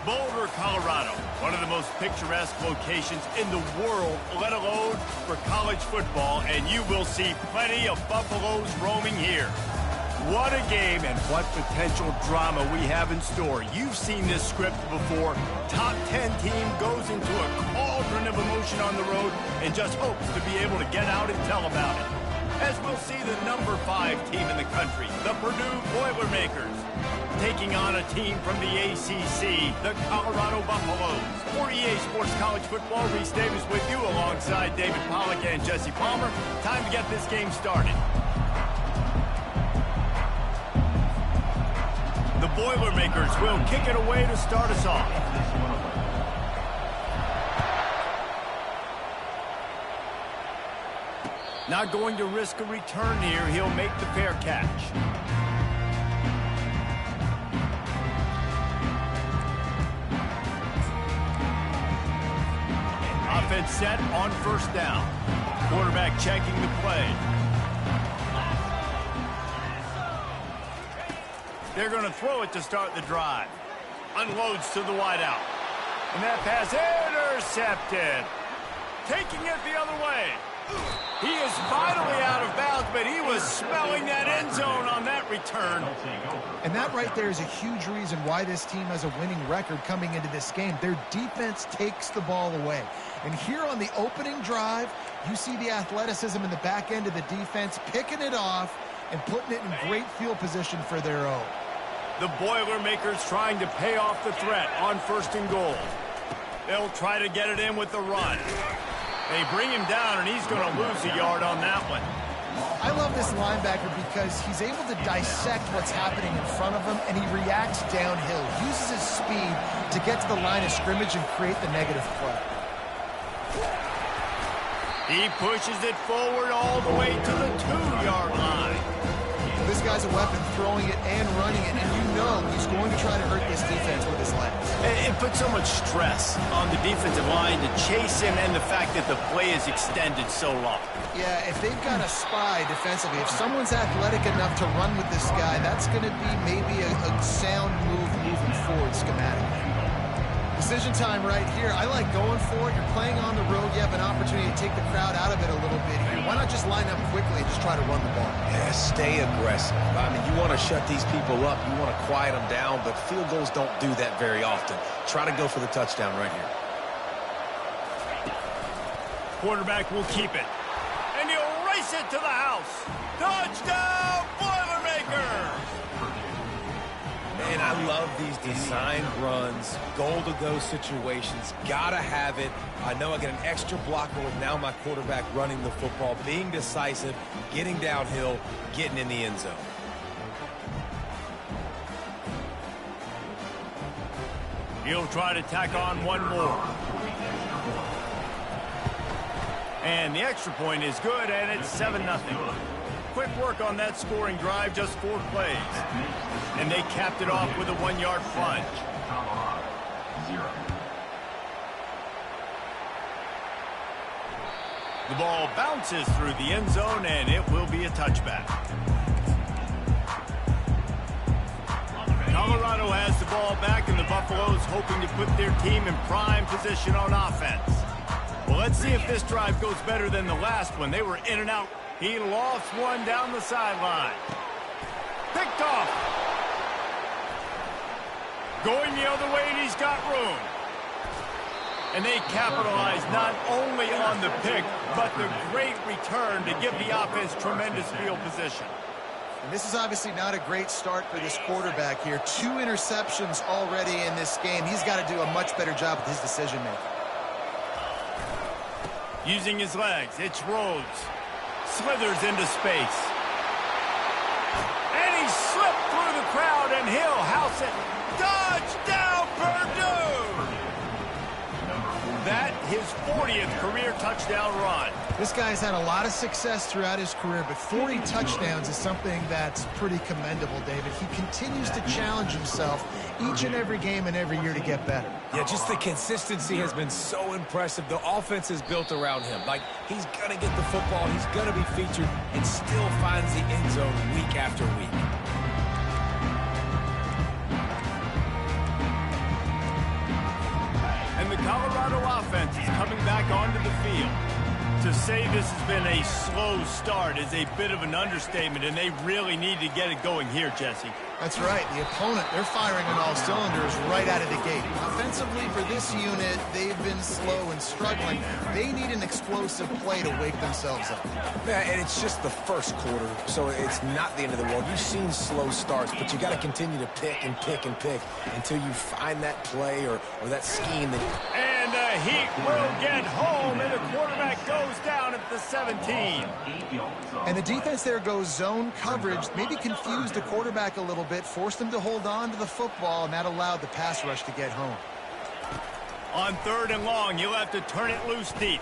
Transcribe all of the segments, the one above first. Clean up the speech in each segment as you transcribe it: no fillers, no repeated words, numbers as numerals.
Boulder, Colorado, one of the most picturesque locations in the world, let alone for college football, and you will see plenty of Buffaloes roaming here. What a game and what potential drama we have in store. You've seen this script before. Top 10 team goes into a cauldron of emotion on the road and just hopes to be able to get out and tell about it. As we'll see the number 5 team in the country, the Purdue Boilermakers, taking on a team from the ACC, the Colorado Buffaloes. For EA Sports College Football, Reese Davis with you alongside David Pollack and Jesse Palmer. Time to get this game started. The Boilermakers will kick it away to start us off. Not going to risk a return here. He'll make the fair catch. Offense set on first down. Quarterback checking the play. They're going to throw it to start the drive. Unloads to the wideout. And that pass intercepted. Taking it the other way. He is finally out of bounds, but he was smelling that end zone on that return. And that right there is a huge reason why this team has a winning record coming into this game. Their defense takes the ball away. And here on the opening drive, you see the athleticism in the back end of the defense, picking it off and putting it in great field position for their own. The Boilermakers trying to pay off the threat on first and goal. They'll try to get it in with the run. They bring him down, and he's going to lose a yard on that one. I love this linebacker because he's able to dissect what's happening in front of him, and he reacts downhill, uses his speed to get to the line of scrimmage and create the negative play. He pushes it forward all the way to the 2-yard line. This guy's a weapon, throwing it and running it, and you know he's going to try to hurt this defense with his legs. It puts so much stress on the defensive line to chase him, and the fact that the play is extended so long. Yeah, if they've got a spy defensively, if someone's athletic enough to run with this guy, that's going to be maybe a sound move moving forward schematically. Decision time right here. I like going for it. You're playing on the road. You have an opportunity to take the crowd out of it a little bit here. Why not just line up quickly and just try to run the ball? Yeah, stay aggressive. I mean, you want to shut these people up. You want to quiet them down, but field goals don't do that very often. Try to go for the touchdown right here. Quarterback will keep it. And he'll race it to the house. Touchdown, Boilermakers! Man, I love these designed runs, goal-to-go situations. Gotta have it. I know I get an extra blocker with now my quarterback running the football, being decisive, getting downhill, getting in the end zone. He'll try to tack on one more. And the extra point is good, and it's 7-0. Quick work on that scoring drive, just 4 plays. And they capped it off with a 1-yard plunge. The ball bounces through the end zone, and it will be a touchback. Colorado has the ball back, and the Buffaloes hoping to put their team in prime position on offense. Well, let's see if this drive goes better than the last one. They were in and out. He lost one down the sideline. Picked off. Going the other way, and he's got room. And they capitalize not only on the pick, but the great return to give the offense tremendous field position. And this is obviously not a great start for this quarterback here. 2 interceptions already in this game. He's got to do a much better job with his decision-making. Using his legs, it's Rhodes. Slithers into space. And he slipped through the crowd, and he'll house it. Touchdown, Purdue! That, his 40th career touchdown run. This guy's had a lot of success throughout his career, but 40 touchdowns is something that's pretty commendable, David. He continues to challenge himself each and every game and every year to get better. Yeah, just the consistency has been so impressive. The offense is built around him. Like, he's going to get the football, he's going to be featured, and still finds the end zone week after week. Colorado offense is coming back onto the field. To say this has been a slow start is a bit of an understatement, and they really need to get it going here, Jesse. That's right. The opponent, they're firing on all cylinders right out of the gate. Offensively, for this unit, they've been slow and struggling. They need an explosive play to wake themselves up. Yeah, and it's just the first quarter, so it's not the end of the world. You've seen slow starts, but you got to continue to pick and pick and pick until you find that play or that scheme that... And the Heat will get home, and the quarterback goes down at the 17. And the defense there goes zone coverage, maybe confused the quarterback a little bit, forced him to hold on to the football, and that allowed the pass rush to get home. On 3rd and long, you'll have to turn it loose deep.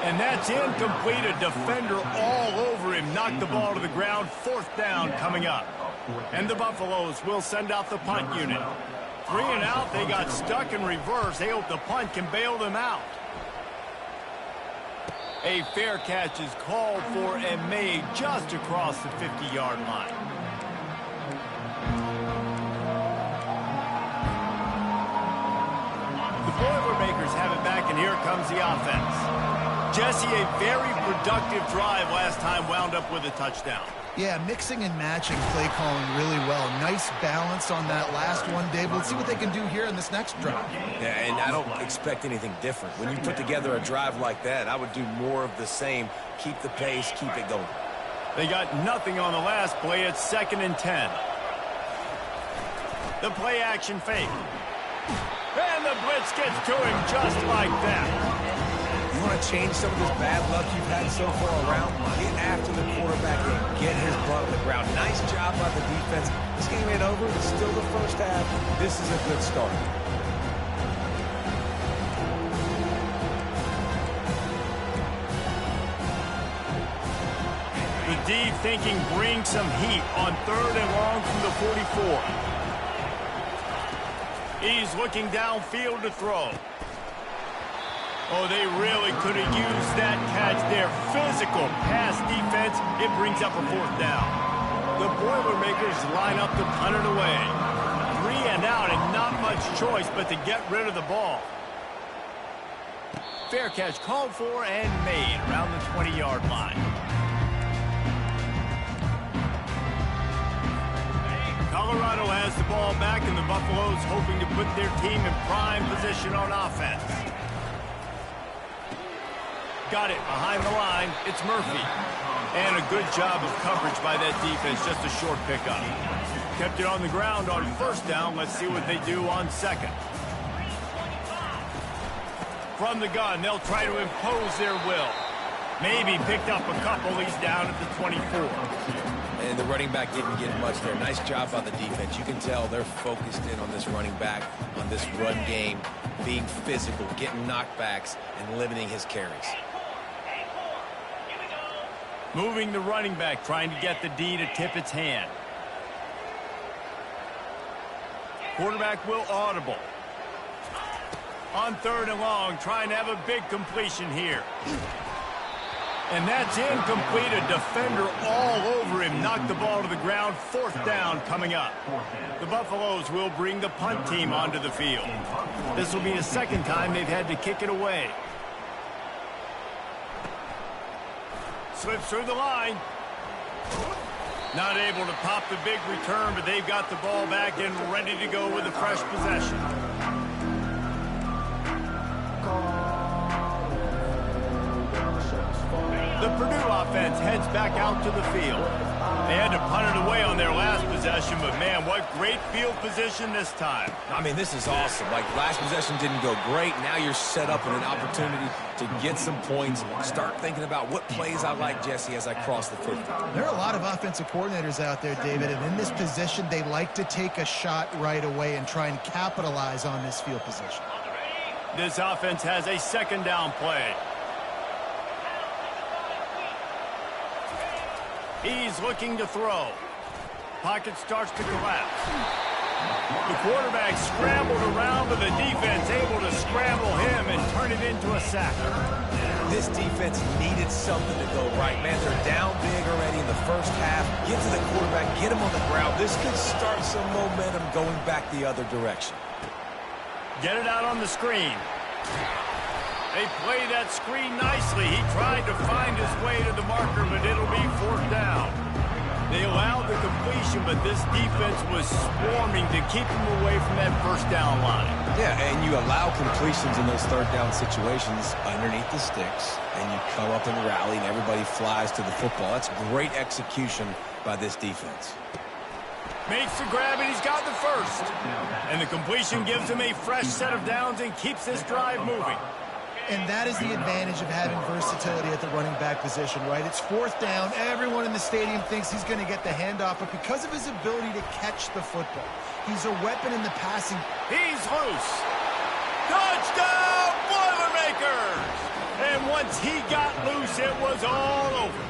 And that's incomplete. A defender all over him. Knocked the ball to the ground. 4th down coming up. And the Buffaloes will send out the punt unit. 3 and out. They got stuck in reverse. They hope the punt can bail them out. A fair catch is called for and made just across the 50-yard line. The Boilermakers have it back, and here comes the offense. Jesse, a very productive drive last time, wound up with a touchdown. Yeah, mixing and matching play calling really well. Nice balance on that last one, Dave. Let's see what they can do here in this next drive. Yeah, and I don't expect anything different. When you put together a drive like that, I would do more of the same. Keep the pace, keep it going. They got nothing on the last play. It's 2nd and 10. The play action fake. And the blitz gets to him just like that. You want to change some of this bad luck you've had so far around? Get after the quarterback and get his butt on the ground. Nice job by the defense. This game ain't over. It's still the first half. This is a good start. The D thinking bring some heat on 3rd and long from the 44. He's looking downfield to throw. Oh, they really could have used that catch there. Physical pass defense. It brings up a 4th down. The Boilermakers line up to punt it away. 3 and out, and not much choice but to get rid of the ball. Fair catch called for and made around the 20-yard line. Colorado has the ball back, and the Buffaloes hoping to put their team in prime position on offense. Got it behind the line. It's Murphy. And a good job of coverage by that defense. Just a short pickup. Kept it on the ground on 1st down. Let's see what they do on 2nd. From the gun, they'll try to impose their will. Maybe picked up a couple. He's down at the 24. And the running back didn't get much there. Nice job by the defense. You can tell they're focused in on this running back, on this run game, being physical, getting knockbacks, and limiting his carries. Moving the running back, trying to get the D to tip its hand. Quarterback will audible. On 3rd and long, trying to have a big completion here. And that's incomplete. A defender all over him. Knocked the ball to the ground. 4th down coming up. The Buffaloes will bring the punt team onto the field. This will be the 2nd time they've had to kick it away. Slips through the line. Not able to pop the big return, but they've got the ball back and ready to go with a fresh possession. The Purdue offense heads back out to the field. They had to punt it away on their last possession, but man, what great field position this time. I mean, this is awesome. Like, last possession didn't go great. Now you're set up with an opportunity to get some points. Start thinking about what plays I like, Jesse, as I cross the 50. There are a lot of offensive coordinators out there, David, and in this position, they like to take a shot right away and try and capitalize on this field position. This offense has a 2nd down play. He's looking to throw. Pocket starts to collapse. The quarterback scrambled around, but the defense able to scramble him and turn it into a sack. This defense needed something to go right. Man, they're down big already in the first half. Get to the quarterback, get him on the ground. This could start some momentum going back the other direction. Get it out on the screen. They play that screen nicely. He tried to find his way to the marker, but it'll be 4th down. They allowed the completion, but this defense was swarming to keep him away from that 1st down line. Yeah, and you allow completions in those 3rd down situations underneath the sticks, and you come up and rally, and everybody flies to the football. That's great execution by this defense. Makes the grab, and he's got the 1st. And the completion gives him a fresh set of downs and keeps this drive moving. And that is the advantage of having versatility at the running back position, right? It's 4th down. Everyone in the stadium thinks he's going to get the handoff, but because of his ability to catch the football, he's a weapon in the passing. He's loose. Touchdown, Boilermakers! And once he got loose, it was all over.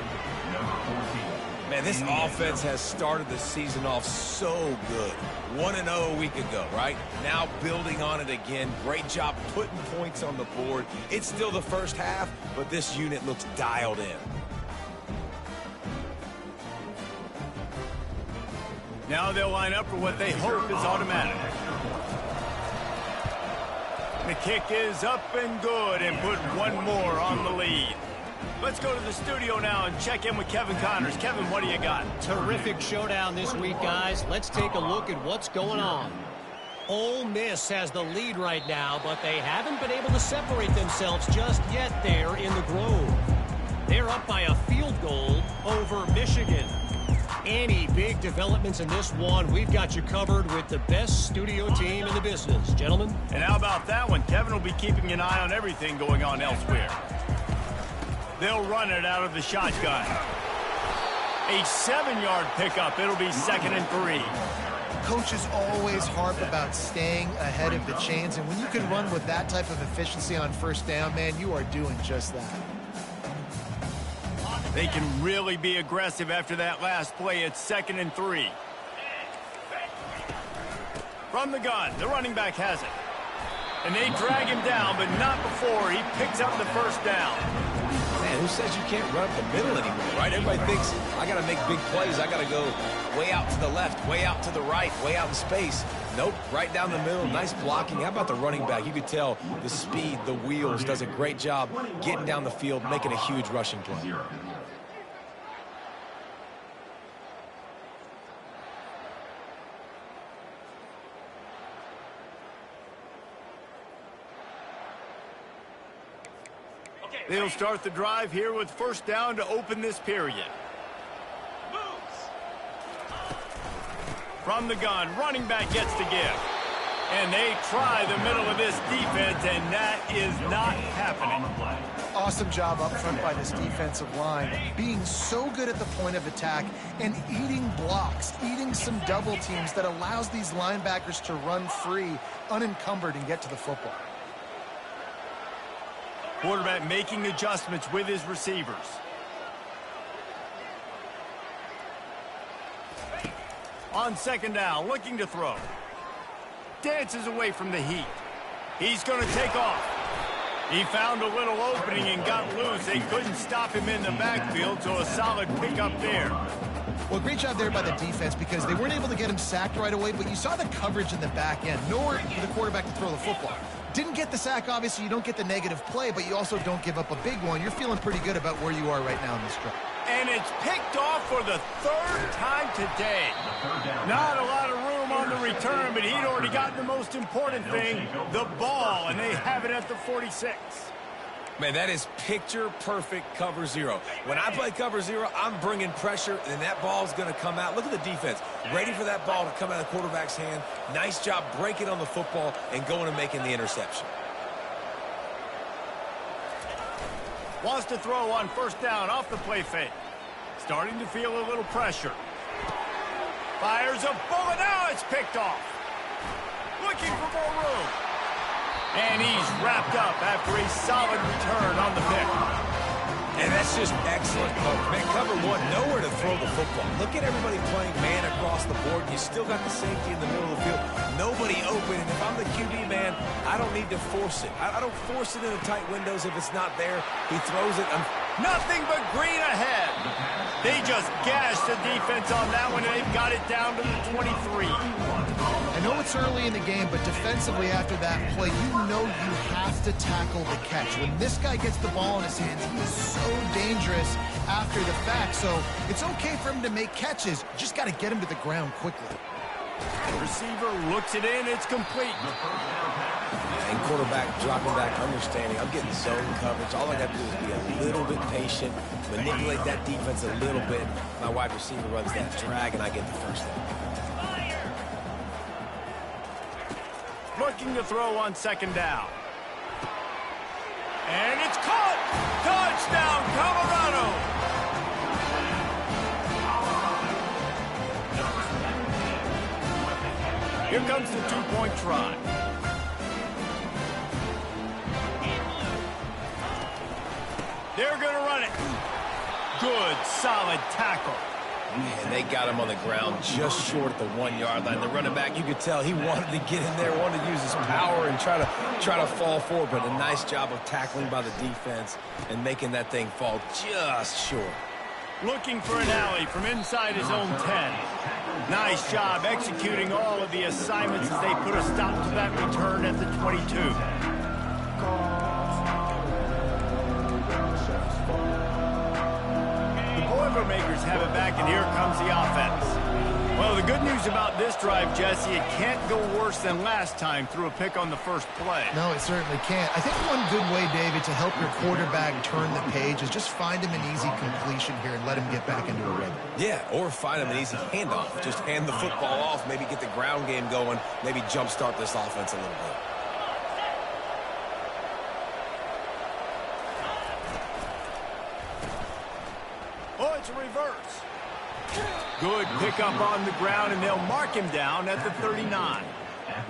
Man, this offense has started the season off so good. 1-0 a week ago, right? Now building on it again. Great job putting points on the board. It's still the 1st half, but this unit looks dialed in. Now they'll line up for what they hope is automatic. The kick is up and good and put one more on the lead. Let's go to the studio now and check in with Kevin Connors. Kevin, what do you got? Terrific showdown this week, guys. Let's take a look at what's going on. Ole Miss has the lead right now, but they haven't been able to separate themselves just yet there in the Grove. They're up by a field goal over Michigan. Any big developments in this one, we've got you covered with the best studio team in the business. Gentlemen? And how about that one? Kevin will be keeping an eye on everything going on elsewhere. They'll run it out of the shotgun. A 7-yard pickup. It'll be 2nd and 3. Coaches always harp about staying ahead of the chains, and when you can run with that type of efficiency on 1st down, man, you are doing just that. They can really be aggressive after that last play. It's 2nd and 3. From the gun, the running back has it. And they drag him down, but not before he picks up the 1st down. Man, who says you can't run up the middle anymore, right? Everybody thinks, I got to make big plays. I got to go way out to the left, way out to the right, way out in space. Nope, right down the middle. Nice blocking. How about the running back? You could tell the speed, the wheels, does a great job getting down the field, making a huge rushing play. They'll start the drive here with 1st down to open this period. From the gun, running back gets to give. And they try the middle of this defense, and that is not happening. Awesome job up front by this defensive line, being so good at the point of attack and eating blocks, eating some double teams that allows these linebackers to run free, unencumbered, and get to the football. Quarterback making adjustments with his receivers. On 2nd down, looking to throw. Dances away from the heat. He's going to take off. He found a little opening and got loose. They couldn't stop him in the backfield, so a solid pickup there. Well, great job there by the defense because they weren't able to get him sacked right away, but you saw the coverage in the back end. Nowhere for the quarterback to throw the football. Didn't get the sack, obviously. You don't get the negative play, but you also don't give up a big one. You're feeling pretty good about where you are right now in this drive. And it's picked off for the 3rd time today. Not a lot of room on the return, but he'd already gotten the most important thing, the ball, and they have it at the 46. Man, that is picture-perfect cover zero. When I play cover zero, I'm bringing pressure, and that ball's going to come out. Look at the defense. Ready for that ball to come out of the quarterback's hand. Nice job breaking on the football and going and making the interception. Wants to throw on 1st down off the play fake. Starting to feel a little pressure. Fires a bullet. Now it's picked off. Looking for more room. And he's wrapped up after a solid return on the pick. And that's just excellent coverage. Man, cover one, nowhere to throw the football. Look at everybody playing man across the board. You still got the safety in the middle of the field. Nobody open. And if I'm the QB, man, I don't need to force it. I don't force it into tight windows if it's not there. He throws it. Nothing but green ahead. They just gashed the defense on that one, and they've got it down to the 23. I know it's early in the game, but defensively after that play, you know you have to tackle the catch. When this guy gets the ball in his hands, he is so dangerous after the fact. So it's okay for him to make catches. You just got to get him to the ground quickly. The receiver looks it in. It's complete. And quarterback dropping back, understanding. I'm getting zone coverage. All I got to do is be a little bit patient, manipulate that defense a little bit. My wide receiver runs that drag, and I get the first down. Looking to throw on second down. And it's caught! Touchdown, Colorado! Here comes the two-point try. They're going to run it. Good, solid tackle. And they got him on the ground just short of the 1 yard line. The running back, you could tell he wanted to get in there, wanted to use his power and try to fall forward, but a nice job of tackling by the defense and making that thing fall just short. Looking for an alley from inside his own 10. Nice job executing all of the assignments as they put a stop to that return at the 22. Boilermakers have it back, and here comes the offense. Well, the good news about this drive, Jesse, it can't go worse than last time through a pick on the first play. No, it certainly can't. I think one good way, David, to help your quarterback turn the page is just find him an easy completion here and let him get back into a rhythm. Yeah, or find him an easy handoff. Just hand the football off, maybe get the ground game going, maybe jumpstart this offense a little bit. Oh, it's a reverse. Good pickup on the ground, and they'll mark him down at the 39.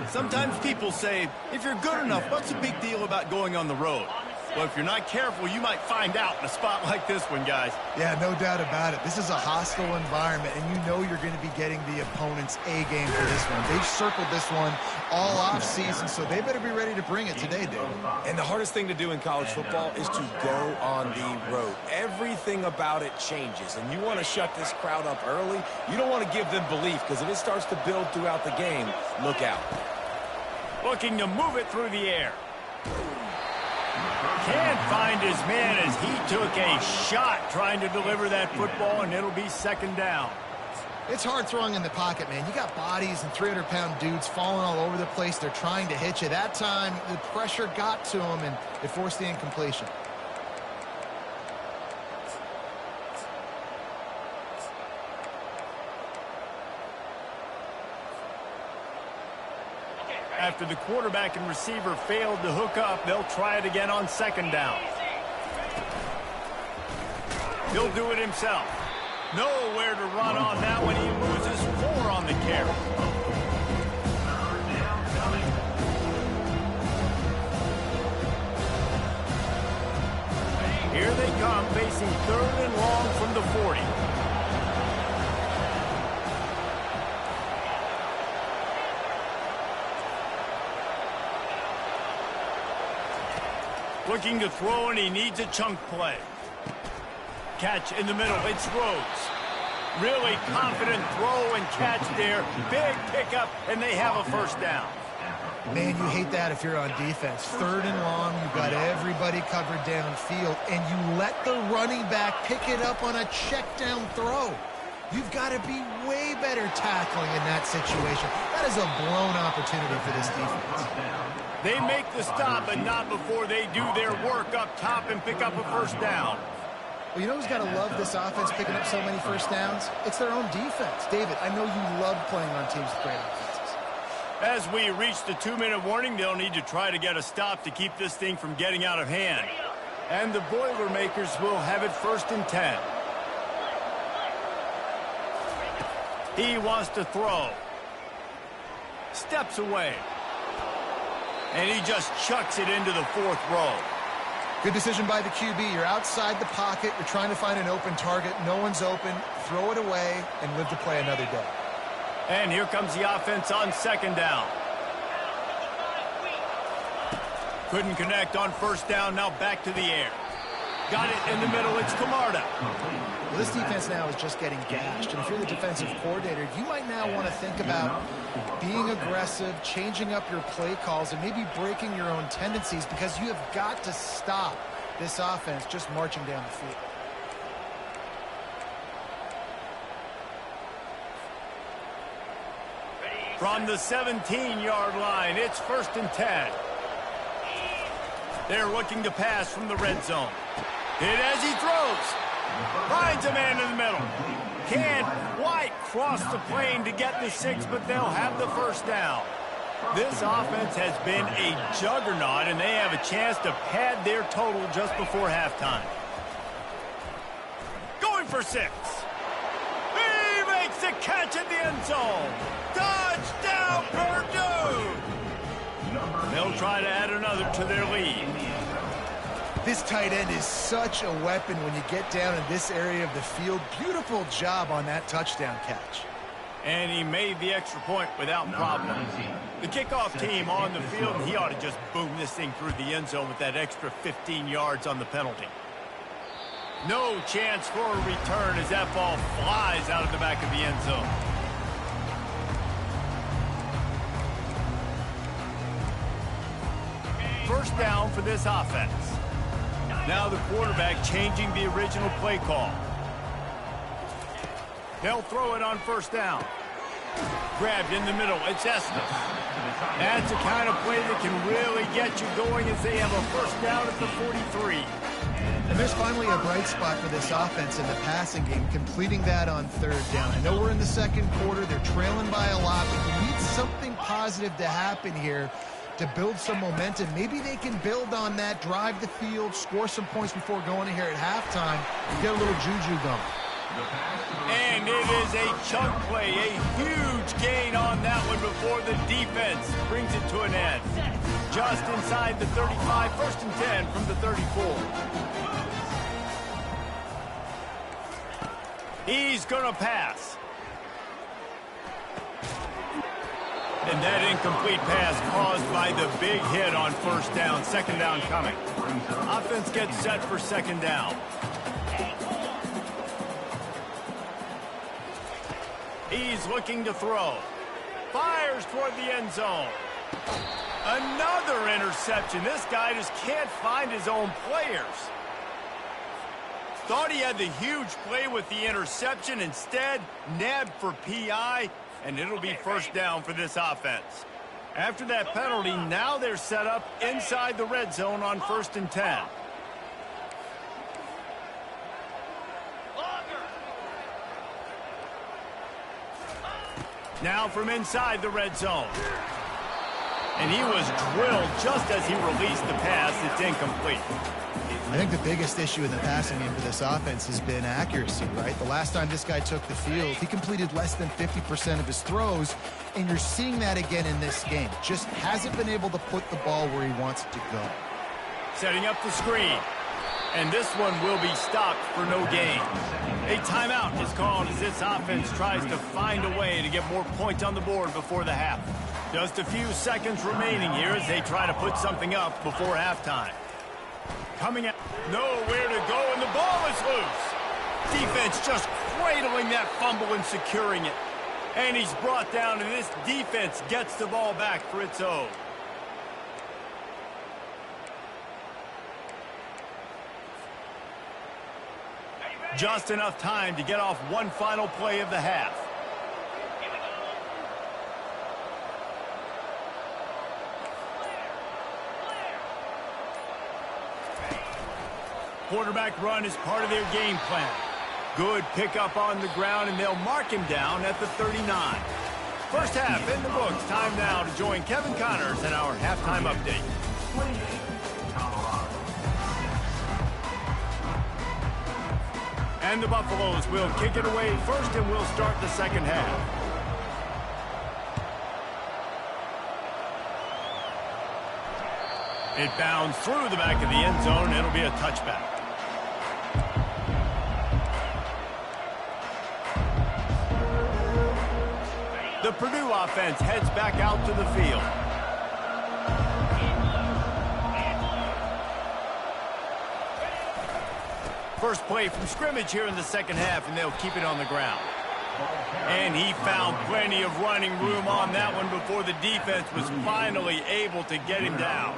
Sometimes people say, if you're good enough, what's the big deal about going on the road? Well, if you're not careful, you might find out in a spot like this one, guys. Yeah, no doubt about it. This is a hostile environment, and you know you're going to be getting the opponent's A game for this one. They've circled this one all off season, so they better be ready to bring it today, David. And the hardest thing to do in college football is to go on the road. Everything about it changes, and you want to shut this crowd up early. You don't want to give them belief, because if it starts to build throughout the game, look out. Looking to move it through the air. Can't find his man as he took a shot trying to deliver that football, and it'll be second down. It's hard throwing in the pocket, man. You got bodies and 300-pound dudes falling all over the place. They're trying to hit you. That time, the pressure got to him, and it forced the incompletion. After the quarterback and receiver failed to hook up, they'll try it again on second down. He'll do it himself. Nowhere to run on that one. He loses 4 on the carry. Here they come, facing 3rd and long from the 40. Looking to throw, and he needs a chunk play. Catch in the middle. It's Rhodes. Really confident throw and catch there. Big pickup, and they have a first down. Man, you hate that if you're on defense. 3rd and long, you've got everybody covered downfield, and you let the running back pick it up on a check-down throw. You've got to be way better tackling in that situation. That is a blown opportunity for this defense. They make the stop, but not before they do their work up top and pick up a first down. Well, you know who's got to love this offense picking up so many first downs? It's their own defense. David, I know you love playing on teams with great offenses. As we reach the 2-minute warning, they'll need to try to get a stop to keep this thing from getting out of hand. And the Boilermakers will have it 1st and 10. He wants to throw. Steps away. And he just chucks it into the 4th row. Good decision by the QB. You're outside the pocket. You're trying to find an open target. No one's open. Throw it away and live to play another day. And here comes the offense on second down. Couldn't connect on first down. Now back to the air. Got it in the middle. It's Camarda. Well, this defense now is just getting gashed. And if you're the defensive coordinator, you might now want to think about being aggressive, changing up your play calls, and maybe breaking your own tendencies, because you have got to stop this offense just marching down the field. From the 17-yard line, it's 1st and 10. They're looking to pass from the red zone. Hit as he throws. Finds a man in the middle. Can't quite cross the plane to get the 6, but they'll have the first down. This offense has been a juggernaut, and they have a chance to pad their total just before halftime. Going for 6. He makes the catch at the end zone. Touchdown, Purdue! They'll try to add another to their lead. This tight end is such a weapon when you get down in this area of the field. Beautiful job on that touchdown catch. And he made the extra point without problem. The kickoff team on the field, and he ought to just boom this thing through the end zone with that extra 15 yards on the penalty. No chance for a return as that ball flies out of the back of the end zone. First down for this offense. Now the quarterback changing the original play call. They'll throw it on 1st down. Grabbed in the middle. It's Estes. That's the kind of play that can really get you going as they have a 1st down at the 43. And there's finally a bright spot for this offense in the passing game, completing that on 3rd down. I know we're in the 2nd quarter. They're trailing by a lot, but you need something positive to happen here to build some momentum. Maybe they can build on that, drive the field, score some points before going in here at halftime, and get a little juju going. And it is a chunk play, a huge gain on that one before the defense brings it to an end. Just inside the 35, 1st and 10 from the 34. He's gonna pass. And that incomplete pass caused by the big hit on 1st down. 2nd down coming. Offense gets set for 2nd down. He's looking to throw. Fires toward the end zone. Another interception. This guy just can't find his own players. Thought he had the huge play with the interception. Instead, nabbed for PI. And it'll be 1st down for this offense. After that penalty, now they're set up inside the red zone on 1st and 10. Now from inside the red zone. And he was drilled just as he released the pass. It's incomplete. I think the biggest issue in the passing game for this offense has been accuracy, right? The last time this guy took the field, he completed less than 50% of his throws, and you're seeing that again in this game. Just hasn't been able to put the ball where he wants it to go. Setting up the screen. And this one will be stopped for no gain. A timeout is called as this offense tries to find a way to get more points on the board before the half. Just a few seconds remaining here as they try to put something up before halftime. Coming out, nowhere to go, and the ball is loose. Defense just cradling that fumble and securing it. And he's brought down, and this defense gets the ball back for its own. Just enough time to get off one final play of the half. Quarterback run is part of their game plan. Good pickup on the ground, and they'll mark him down at the 39. First half in the books. Time now to join Kevin Connors in our halftime update. And the Buffaloes will kick it away first, and we'll start the 2nd half. It bounds through the back of the end zone, and it'll be a touchback. The Purdue offense heads back out to the field. First play from scrimmage here in the second half, and they'll keep it on the ground. And he found plenty of running room on that one before the defense was finally able to get him down.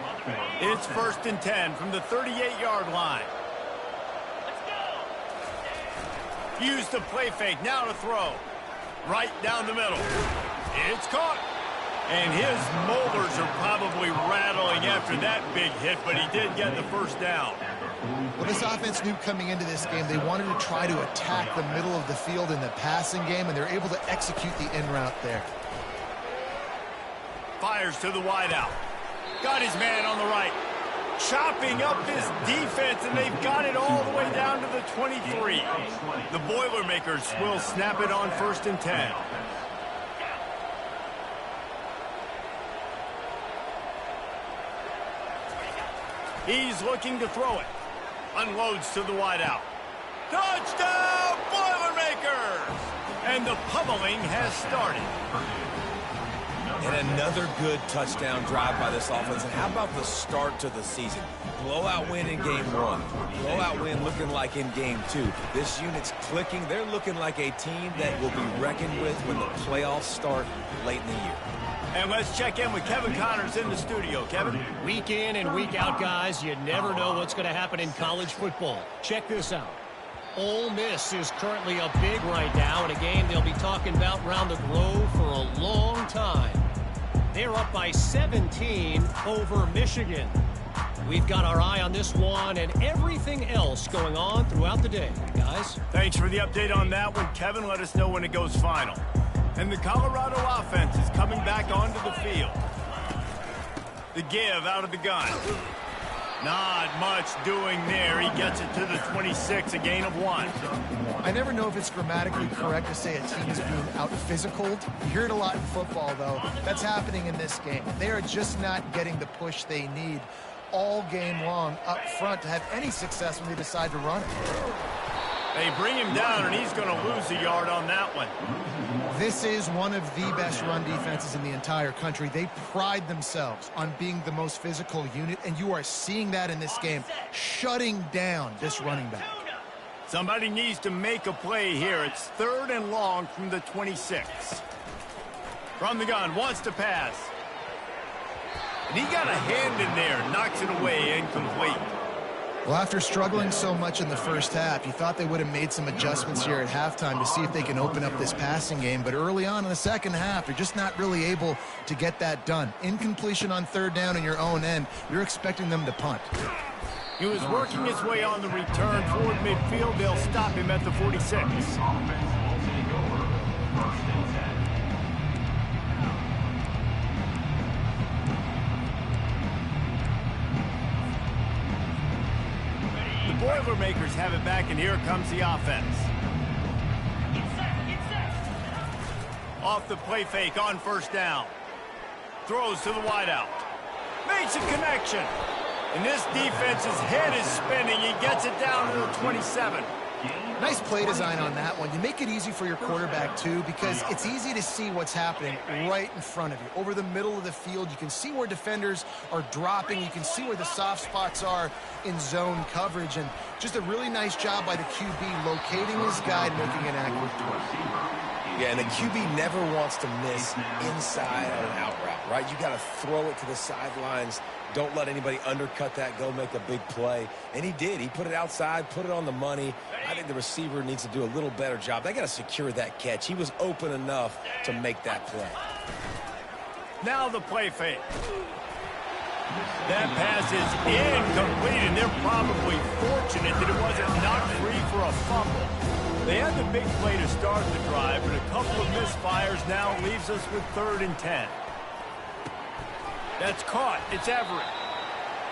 It's 1st and 10 from the 38-yard line. Use the play fake, now to throw. Right down the middle. It's caught. And his molars are probably rattling after that big hit, but he did get the first down. Well, this offense knew coming into this game they wanted to try to attack the middle of the field in the passing game, and they're able to execute the in route there. Fires to the wideout. Got his man on the right. Chopping up this defense, and they've got it all the way down to the 23. The Boilermakers will snap it on 1st and 10. He's looking to throw it. Unloads to the wideout. Touchdown, Boilermakers! And the pummeling has started. And another good touchdown drive by this offense. And how about the start to the season? Blowout win in game 1. Blowout win looking like in game 2. This unit's clicking. They're looking like a team that will be reckoned with when the playoffs start late in the year. And let's check in with Kevin Connors in the studio. Kevin? Week in and week out, guys, you never know what's going to happen in college football. Check this out. Ole Miss is currently up big right now in a game they'll be talking about around the globe for a long time. They're up by 17 over Michigan. We've got our eye on this one and everything else going on throughout the day, guys. Thanks for the update on that one, Kevin. Let us know when it goes final. And the Colorado offense is coming back onto the field. The give out of the gun. Not much doing there. He gets it to the 26, a gain of 1. I never know if it's grammatically correct to say a team is being out-physicaled. You hear it a lot in football, though. That's happening in this game. They are just not getting the push they need all game long up front to have any success when they decide to run it. They bring him down, and he's going to lose a yard on that one. This is one of the best run defenses in the entire country. They pride themselves on being the most physical unit, and you are seeing that in this game, shutting down this running back. Somebody needs to make a play here. It's 3rd and long from the 26. From the gun, wants to pass. And he got a hand in there, knocks it away, incomplete. Well, after struggling so much in the first half, you thought they would have made some adjustments here at halftime to see if they can open up this passing game. But early on in the second half, they're just not really able to get that done. Incompletion on 3rd down in your own end, you're expecting them to punt. He was working his way on the return toward midfield. They'll stop him at the 46. Boilermakers have it back, and here comes the offense. Off the play fake on 1st down. Throws to the wideout. Makes a connection. And this defense's head is spinning. He gets it down to the 27. Nice play design on that one. You make it easy for your quarterback, too, because it's easy to see what's happening right in front of you. Over the middle of the field, you can see where defenders are dropping. You can see where the soft spots are in zone coverage. And just a really nice job by the QB locating his guy and making an accurate throw. Yeah, and the QB never wants to miss inside on an out route, right? You got to throw it to the sidelines. Don't let anybody undercut that, go make a big play. And he did. He put it outside, put it on the money. I think the receiver needs to do a little better job. They got to secure that catch. He was open enough to make that play. Now the play fake. That pass is incomplete, and they're probably fortunate that it wasn't knocked free for a fumble. They had the big play to start the drive, but a couple of misfires now leaves us with 3rd and 10. That's caught. It's Everett.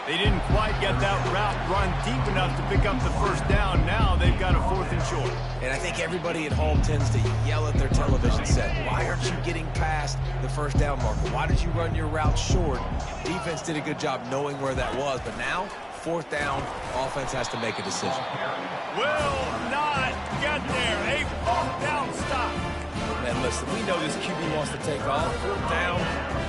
They didn't quite get that route run deep enough to pick up the 1st down. Now they've got a 4th and short. And I think everybody at home tends to yell at their television set. Why aren't you getting past the 1st down marker? Why did you run your route short? Defense did a good job knowing where that was. But now, 4th down, offense has to make a decision. Will not get there. A 4th down stop. And listen, we know this QB wants to take off. 4th down,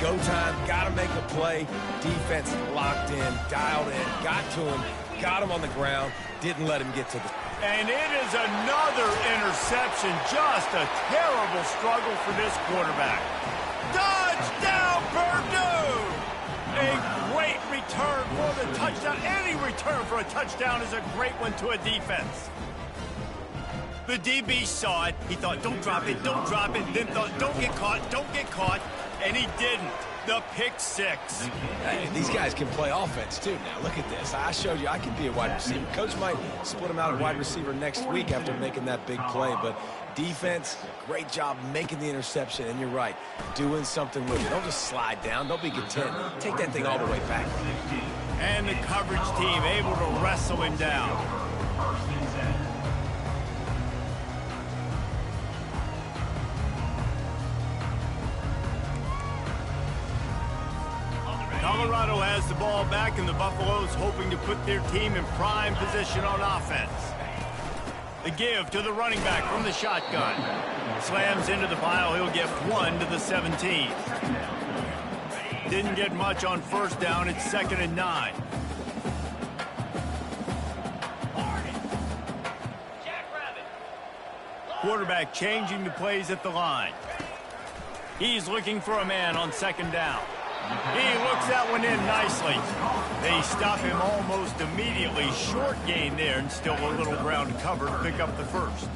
go time, got to make a play. Defense locked in, dialed in, got to him, got him on the ground, didn't let him get to the... And it is another interception. Just a terrible struggle for this quarterback. Touchdown, Purdue! A great return for the touchdown. Any return for a touchdown is a great one to a defense. The DB saw it. He thought, don't drop it, don't drop it. Then thought, don't get caught. And he didn't. The pick six. Hey, these guys can play offense, too. Now, look at this. I showed you I can be a wide receiver. Coach might split him out at wide receiver next week after making that big play. But defense, great job making the interception. And you're right, doing something with it. Don't just slide down. Don't be content. Take that thing all the way back. And the coverage team able to wrestle him down. Colorado has the ball back, and the Buffaloes hoping to put their team in prime position on offense. The give to the running back from the shotgun. Slams into the pile. He'll get 1 to the 17. Didn't get much on first down. It's 2nd and 9. Quarterback changing the plays at the line. He's looking for a man on 2nd down. He looks that one in nicely. They stop him almost immediately. Short gain there, and still a little ground cover to pick up the first.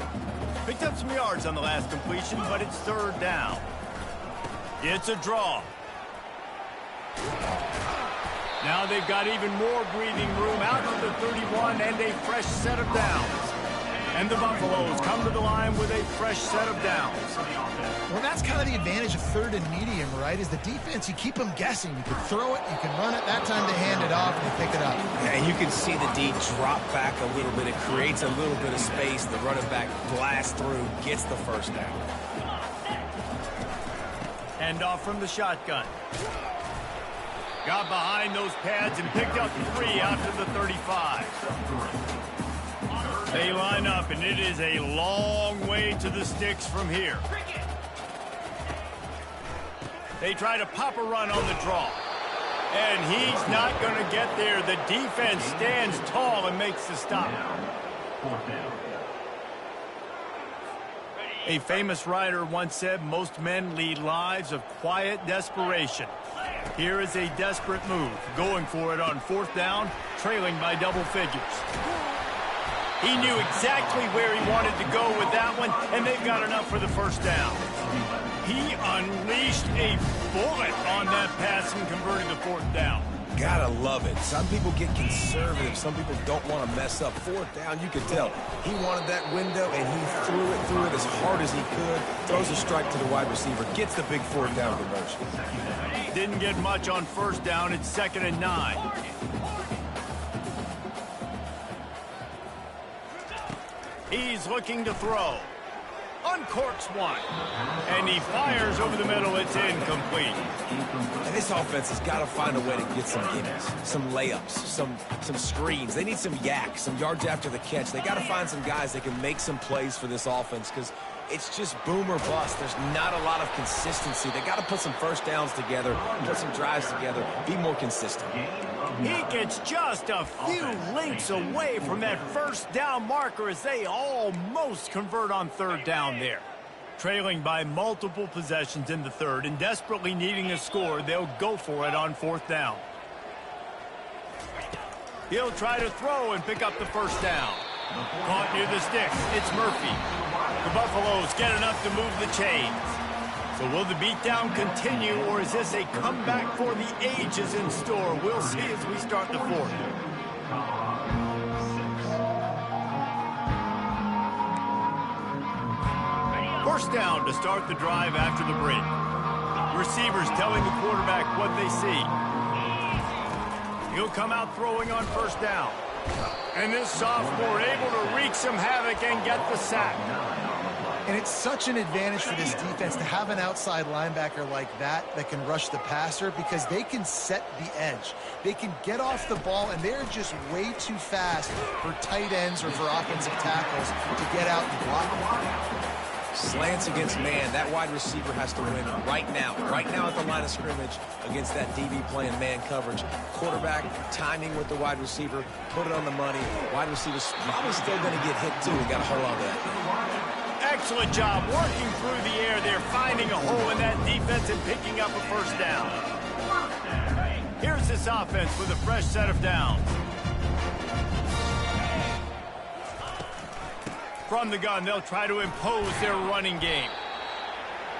Picked up some yards on the last completion, but it's 3rd down. It's a draw. Now they've got even more breathing room out to the 31 and a fresh set of downs. And the Buffaloes come to the line with a fresh set of downs. Well, that's kind of the advantage of 3rd and medium, right? Is the defense, you keep them guessing. You can throw it, you can run it. That time they hand it off and they pick it up. Yeah, and you can see the D drop back a little bit. It creates a little bit of space. The running back blasts through, gets the first down. Hand off from the shotgun. Got behind those pads and picked up 3 out to the 35. They line up, and it is a long way to the sticks from here. They try to pop a run on the draw. And he's not going to get there. The defense stands tall and makes the stop. A famous writer once said, most men lead lives of quiet desperation. Here is a desperate move, going for it on 4th down, trailing by double figures. He knew exactly where he wanted to go with that one, and they've got enough for the first down. He unleashed a bullet on that pass and converted the 4th down. Gotta love it. Some people get conservative. Some people don't want to mess up. 4th down, you could tell. He wanted that window, and he threw it as hard as he could. Throws a strike to the wide receiver. Gets the big 4th down conversion. Didn't get much on first down. It's 2nd and 9. He's looking to throw. Uncorks one. And he fires over the middle. It's incomplete. And this offense has got to find a way to get some gimmies, some layups, some screens. They need some yak, some yards after the catch. They got to find some guys that can make some plays for this offense because it's just boom or bust. There's not a lot of consistency. They got to put some first downs together, put some drives together, be more consistent. He gets just a few links away from that first down marker as they almost convert on 3rd down there. Trailing by multiple possessions in the 3rd and desperately needing a score, they'll go for it on 4th down. He'll try to throw and pick up the first down. Caught near the sticks. It's Murphy. The Buffaloes get enough to move the chains. So will the beatdown continue, or is this a comeback for the ages in store? We'll see as we start the 4th. First down to start the drive after the break. Receivers telling the quarterback what they see. He'll come out throwing on first down. And this sophomore able to wreak some havoc and get the sack. And it's such an advantage for this defense to have an outside linebacker like that can rush the passer because they can set the edge. They can get off the ball, and they're just way too fast for tight ends or for offensive tackles to get out and block them. Slants against man. That wide receiver has to win right now at the line of scrimmage against that DB playing man coverage. Quarterback, timing with the wide receiver, put it on the money. Wide receiver's probably still going to get hit too. We got to hold on to that. Excellent job working through the air there, finding a hole in that defense and picking up a first down. Here's this offense with a fresh set of downs. From the gun, they'll try to impose their running game.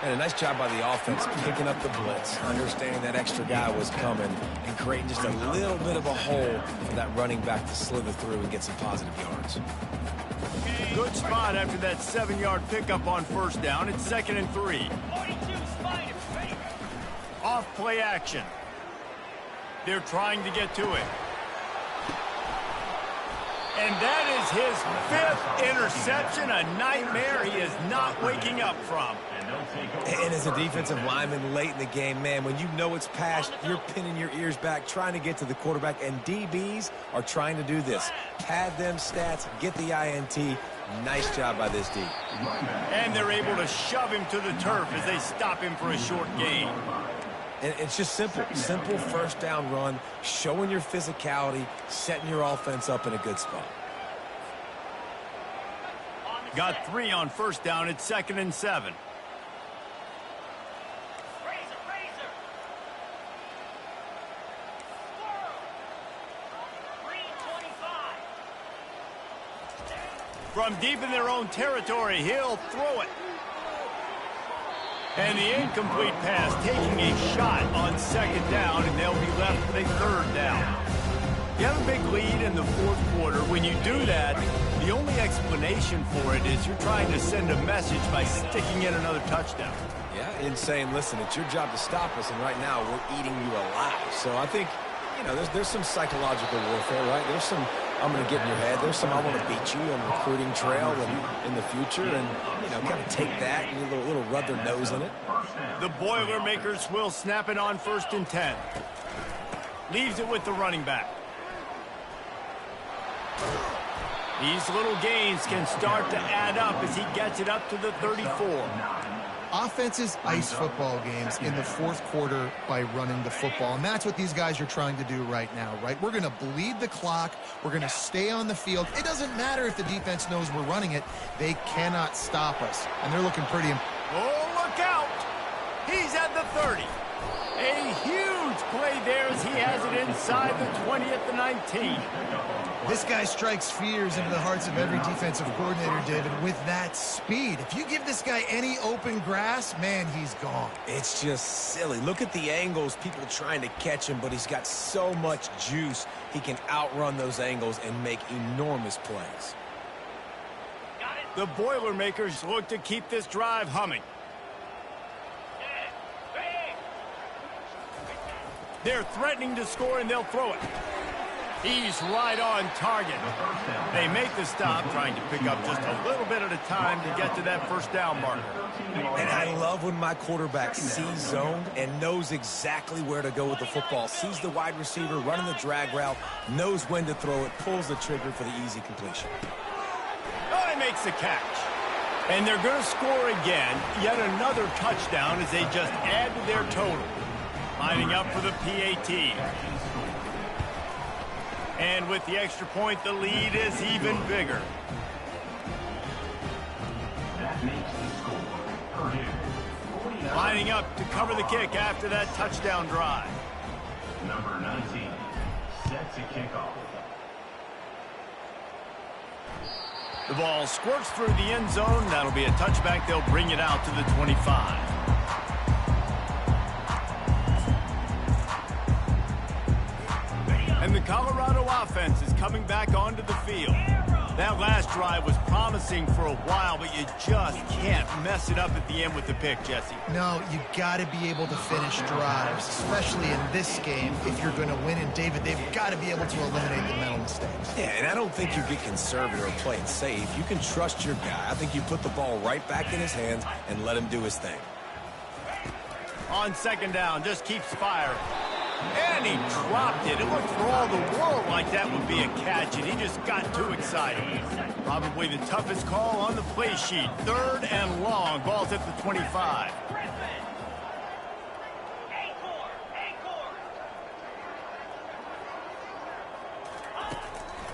And a nice job by the offense picking up the blitz, understanding that extra guy was coming, and creating just a little bit of a hole for that running back to slither through and get some positive yards. Good spot after that 7-yard pickup on first down. It's 2nd and 3. Off play action. They're trying to get to it. And that is his 5th interception, a nightmare he is not waking up from. And as a defensive lineman late in the game, man, when you know it's past, you're pinning your ears back, trying to get to the quarterback, and DBs are trying to do this. Pad them stats, get the INT. Nice job by this D. And they're able to shove him to the turf as they stop him for a short gain. And it's just simple first down run, showing your physicality, setting your offense up in a good spot. Got 3 on first down. It's 2nd and 7. From deep in their own territory, he'll throw it. And the incomplete pass taking a shot on 2nd down, and they'll be left with a 3rd down. You have a big lead in the 4th quarter. When you do that, the only explanation for it is you're trying to send a message by sticking in another touchdown. Yeah, and saying, listen, it's your job to stop us, and right now we're eating you alive. So I think, you know, there's some psychological warfare, right? There's some, I'm going to get in your head. There's some, I want to beat you on the recruiting trail and in the future, and, you know, kind of take that and a little rub their nose in it. The Boilermakers will snap it on 1st and 10. Leaves it with the running back. These little gains can start to add up as he gets it up to the 34. Offenses ice football games in the 4th quarter by running the football, and that's what these guys are trying to do right now, right? We're going to bleed the clock. We're going to stay on the field. It doesn't matter if the defense knows we're running it. They cannot stop us, and they're looking pretty. Oh, look out! He's at the 30. A huge play there as he has it inside the 20 at the 19. This guy strikes fears into the hearts of every defensive coordinator, David, with that speed. If you give this guy any open grass, man, he's gone. It's just silly. Look at the angles, people trying to catch him, but he's got so much juice. He can outrun those angles and make enormous plays. The Boilermakers look to keep this drive humming. They're threatening to score, and they'll throw it. He's right on target. They make the stop, trying to pick up just a little bit at a time to get to that 1st down marker. And I love when my quarterback sees zoned and knows exactly where to go with the football. Sees the wide receiver running the drag route, knows when to throw it, pulls the trigger for the easy completion. Oh, he makes the catch. And they're going to score again. Yet another touchdown as they just add to their total. Lining up for the PAT. And with the extra point, the lead is even bigger. Lining up to cover the kick after that touchdown drive. Number 19 set to kick off. The ball squirts through the end zone. That'll be a touchback. They'll bring it out to the 25. And the Colorado offense is coming back onto the field. That last drive was promising for a while, but you just can't mess it up at the end with the pick, Jesse. No, you got to be able to finish drives, especially in this game. If you're going to win, and David, they've got to be able to eliminate the mental mistakes. Yeah, and I don't think you get conservative or play it safe. You can trust your guy. I think you put the ball right back in his hands and let him do his thing. On 2nd down, just keeps firing. And he dropped it. It looked for all the world like that would be a catch, and he just got too excited. Probably the toughest call on the play sheet. 3rd and long. Ball's at the 25.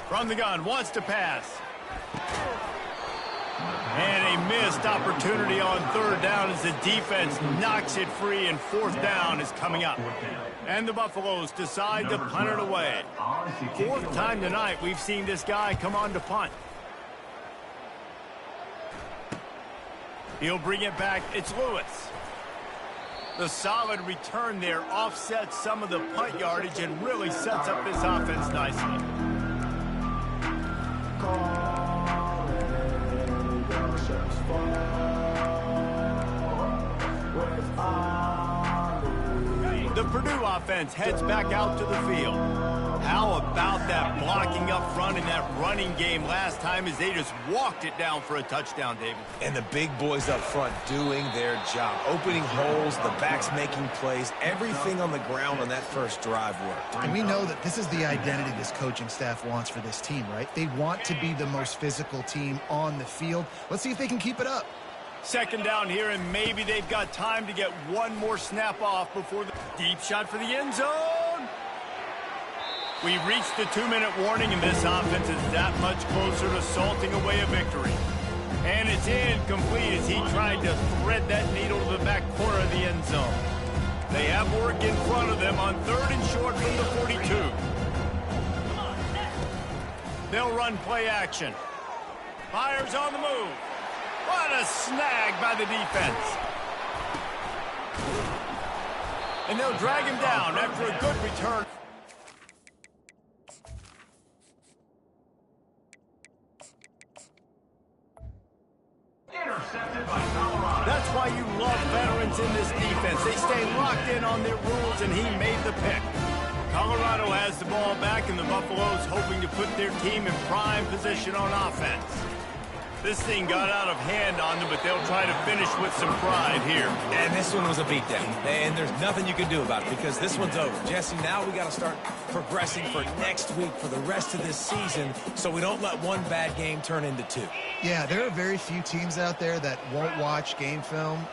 From the gun, wants to pass. And a missed opportunity on 3rd down as the defense knocks it free, and 4th down is coming up. And the Buffaloes decide to punt it away. 4th time tonight we've seen this guy come on to punt. He'll bring it back. It's Lewis. The solid return there offsets some of the punt yardage and really sets up this offense nicely. The Purdue offense heads back out to the field. How about that blocking up front in that running game last time as they just walked it down for a touchdown, David? And the big boys up front doing their job. Opening holes, the backs making plays, everything on the ground on that first drive worked. And we know that this is the identity this coaching staff wants for this team, right? They want to be the most physical team on the field. Let's see if they can keep it up. 2nd down here, and maybe they've got time to get one more snap off before the deep shot for the end zone. We've reached the 2-minute warning, and this offense is that much closer to salting away a victory. And it's incomplete as he tried to thread that needle to the back corner of the end zone. They have work in front of them on 3rd and short from the 42. They'll run play action. Fires on the move. What a snag by the defense. And they'll drag him down after a good return. Intercepted by Colorado. That's why you love veterans in this defense. They stay locked in on their rules, and he made the pick. Colorado has the ball back, and the Buffaloes hoping to put their team in prime position on offense. This thing got out of hand on them, but they'll try to finish with some pride here. And this one was a beatdown. And there's nothing you can do about it because this one's over. Jesse, now we got to start progressing for next week, for the rest of this season, so we don't let one bad game turn into 2. Yeah, there are very few teams out there that won't watch game film,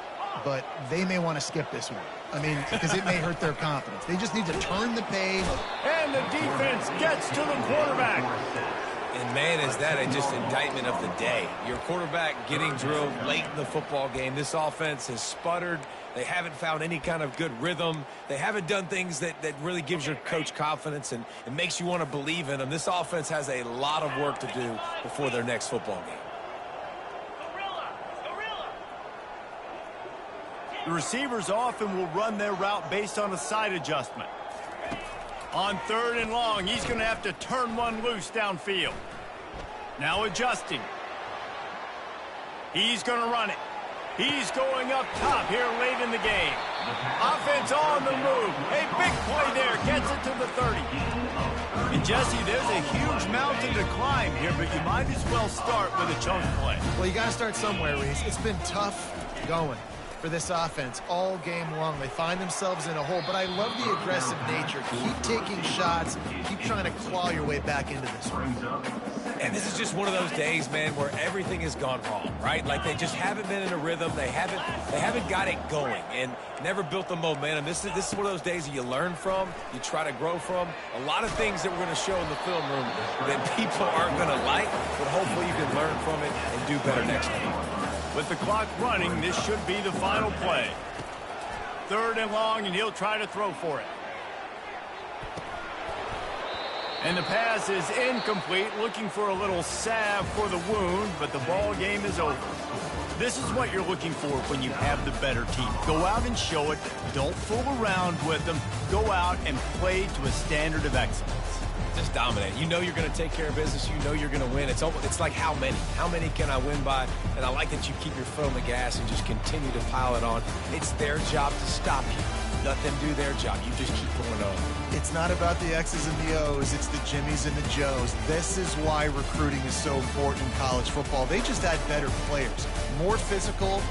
but they may want to skip this one. I mean, because it may hurt their confidence. They just need to turn the page. And the defense gets to the quarterback. And, man, is that just indictment of the day. Your quarterback getting drilled late in the football game. This offense has sputtered. They haven't found any kind of good rhythm. They haven't done things that really gives your coach confidence and it makes you want to believe in them. This offense has a lot of work to do before their next football game. The receivers often will run their route based on a side adjustment. On 3rd and long, he's going to have to turn one loose downfield. Now adjusting. He's going to run it. He's going up top here late in the game. Offense on the move. A big play there. Gets it to the 30. And Jesse, there's a huge mountain to climb here, but you might as well start with a chunk play. Well, you got to start somewhere, Reese. It's been tough going for this offense all game long. They find themselves in a hole, but I love the aggressive nature. Keep taking shots. Keep trying to claw your way back into this one. And this is just one of those days, man, where everything has gone wrong, right? Like they just haven't been in a rhythm. They haven't got it going and never built the momentum. This is one of those days that you learn from, you try to grow from. A lot of things that we're going to show in the film room that people aren't going to like, but hopefully you can learn from it and do better next time. With the clock running, this should be the final play. 3rd and long, and he'll try to throw for it. And the pass is incomplete, looking for a little salve for the wound, but the ball game is over. This is what you're looking for when you have the better team. Go out and show it. Don't fool around with them. Go out and play to a standard of excellence. Just dominate. You know you're going to take care of business. You know you're going to win. It's like how many? How many can I win by? And I like that you keep your foot on the gas and just continue to pile it on. It's their job to stop you. Let them do their job. You just keep going on. It's not about the X's and the O's. It's the Jimmies and the Joes. This is why recruiting is so important in college football. They just add better players, more physical.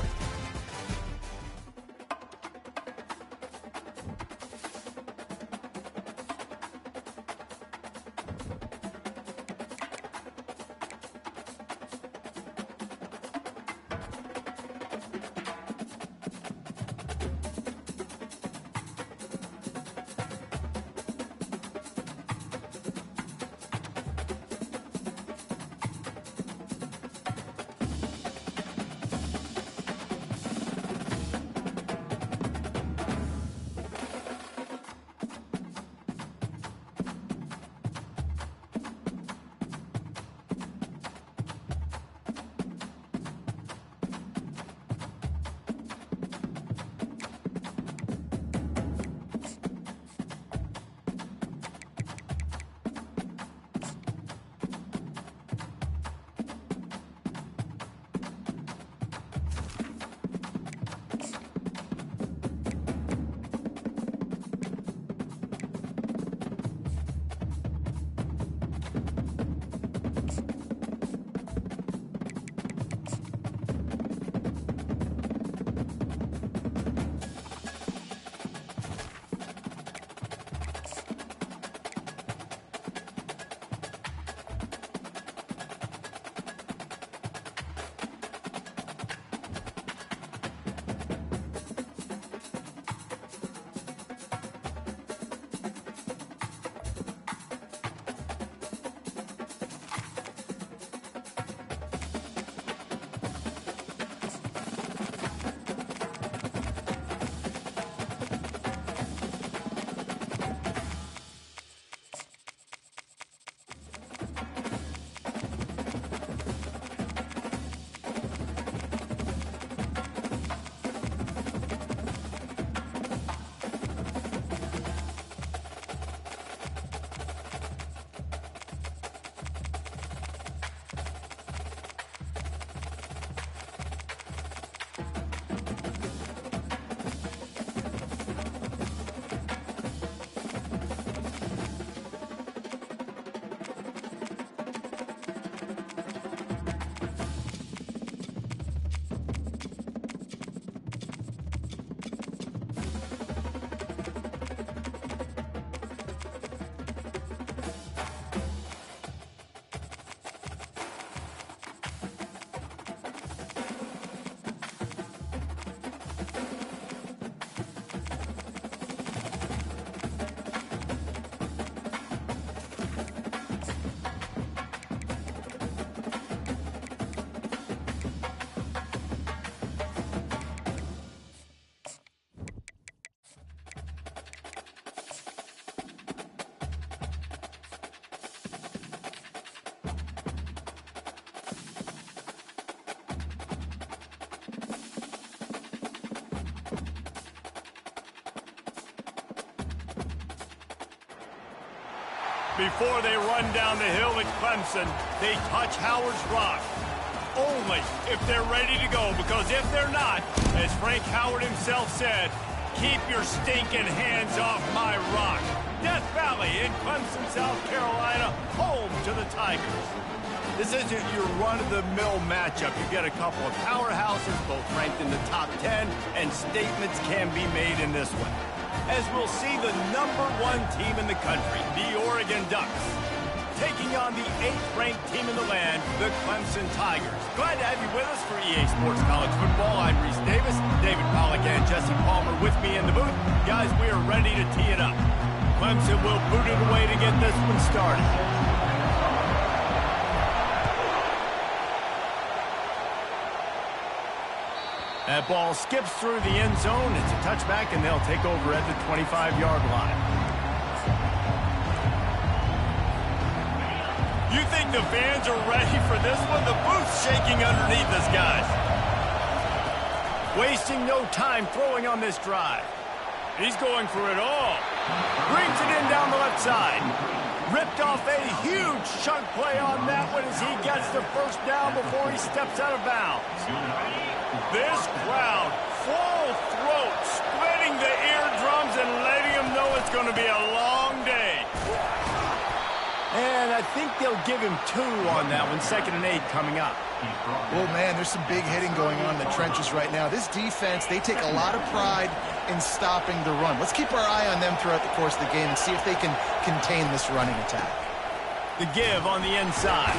Before they run down the hill at Clemson, they touch Howard's rock. Only if they're ready to go, because if they're not, as Frank Howard himself said, keep your stinking hands off my rock. Death Valley in Clemson, South Carolina, home to the Tigers. This isn't your run-of-the-mill matchup. You get a couple of powerhouses, both ranked in the top 10, and statements can be made in this one. As we'll see the #1 team in the country, the Oregon Ducks, taking on the 8th-ranked team in the land, the Clemson Tigers. Glad to have you with us for EA Sports College Football. I'm Reese Davis, David Pollack and Jesse Palmer with me in the booth. Guys, we are ready to tee it up. Clemson will boot it away to get this one started. That ball skips through the end zone. It's a touchback, and they'll take over at the 25-yard line. You think the fans are ready for this one? The booth's shaking underneath us, guys. Wasting no time throwing on this drive. He's going for it all. Brings it in down the left side. Ripped off a huge chunk play on that one as he gets the first down before he steps out of bounds. This crowd, full throat, splitting the eardrums and letting them know it's going to be a long day. And I think they'll give him 2 on that one. 2nd and 8 coming up. Well, man, there's some big hitting going on in the trenches right now. This defense, they take a lot of pride in stopping the run. Let's keep our eye on them throughout the course of the game and see if they can contain this running attack. The give on the inside.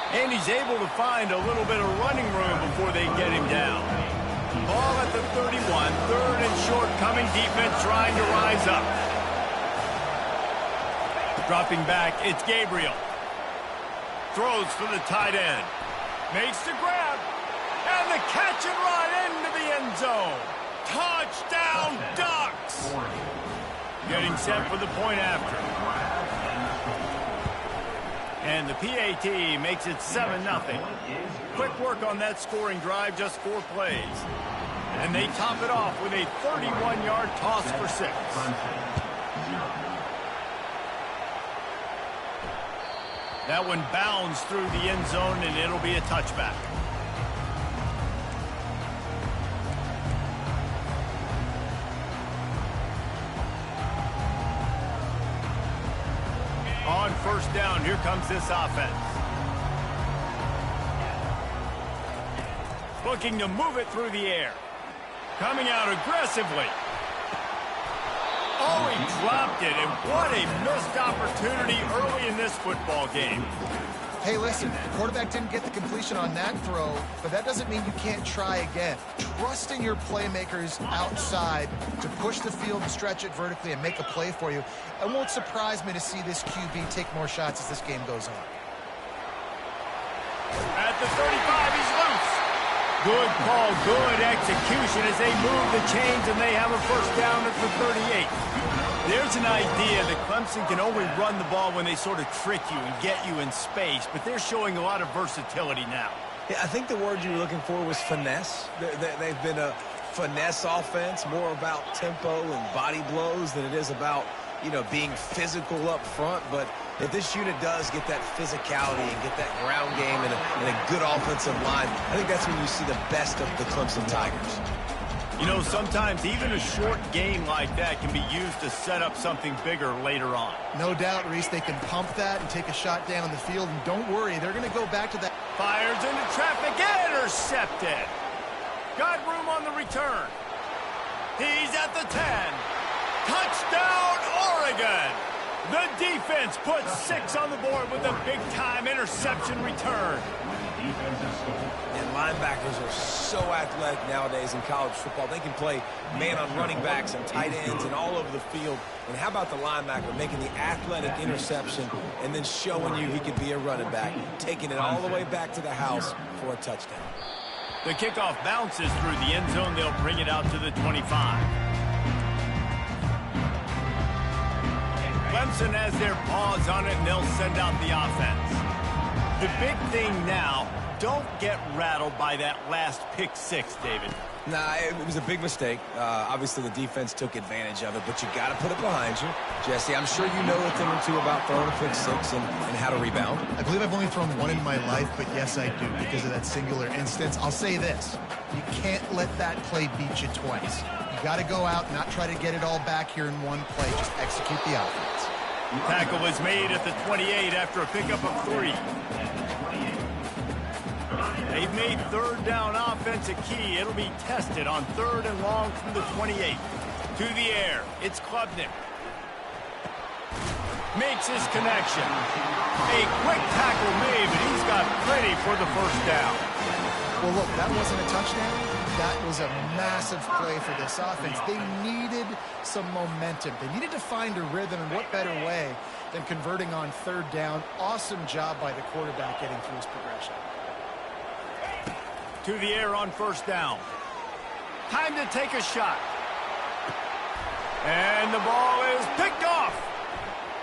And he's able to find a little bit of running room before they get him down. Ball at the 31. 3rd and short coming. Defense trying to rise up. Dropping back, it's Gabriel. Throws for the tight end. Makes the grab. And the catch and run into the end zone. Touchdown, Ducks! Getting set for the point after. And the PAT makes it 7-0. Quick work on that scoring drive, just 4 plays. And they top it off with a 31-yard toss for 6. That one bounds through the end zone, and it'll be a touchback. On first down, here comes this offense. Looking to move it through the air. Coming out aggressively. Oh, he dropped it, and what a missed opportunity early in this football game. Hey, listen, the quarterback didn't get the completion on that throw, but that doesn't mean you can't try again. Trusting your playmakers outside to push the field and stretch it vertically and make a play for you. It won't surprise me to see this QB take more shots as this game goes on. At the 35, he's loose. Good call, good execution as they move the chains, and they have a first down at the 38. There's an idea that Clemson can only run the ball when they sort of trick you and get you in space, but they're showing a lot of versatility now. Yeah, I think the word you were looking for was finesse. They've been a finesse offense, more about tempo and body blows than it is about, you know, being physical up front. But if this unit does get that physicality and get that ground game and a good offensive line, I think that's when you see the best of the Clemson Tigers. You know, sometimes even a short game like that can be used to set up something bigger later on. No doubt, Reese, they can pump that and take a shot down on the field. And don't worry, they're going to go back to that. Fires into traffic, intercepted. Got room on the return. He's at the 10. Touchdown, Oregon. The defense puts 6 on the board with a big-time interception return. And linebackers are so athletic nowadays in college football. They can play man on running backs and tight ends and all over the field. And how about the linebacker making the athletic interception and then showing you he could be a running back, taking it all the way back to the house for a touchdown. The kickoff bounces through the end zone. They'll bring it out to the 25. Clemson has their paws on it, and they'll send out the offense. The big thing now, don't get rattled by that last pick 6, David. Nah, it was a big mistake. Obviously, the defense took advantage of it, but you got to put it behind you. Jesse, I'm sure you know a thing or two about throwing a pick six and how to rebound. I believe I've only thrown one in my life, but yes, I do because of that singular instance. I'll say this. You can't let that play beat you twice. You got to go out, not try to get it all back here in one play. Just execute the offense. Tackle is made at the 28 after a pickup of 3. They've made third down offense a key. It'll be tested on 3rd and long from the 28. To the air, it's Klubnik. Makes his connection. A quick tackle made, but he's got plenty for the first down. Well, look, that wasn't a touchdown. That was a massive play for this offense. They needed some momentum. They needed to find a rhythm, and what better way than converting on 3rd down. Awesome job by the quarterback getting through his progression. To the air on 1st down. Time to take a shot. And the ball is picked off.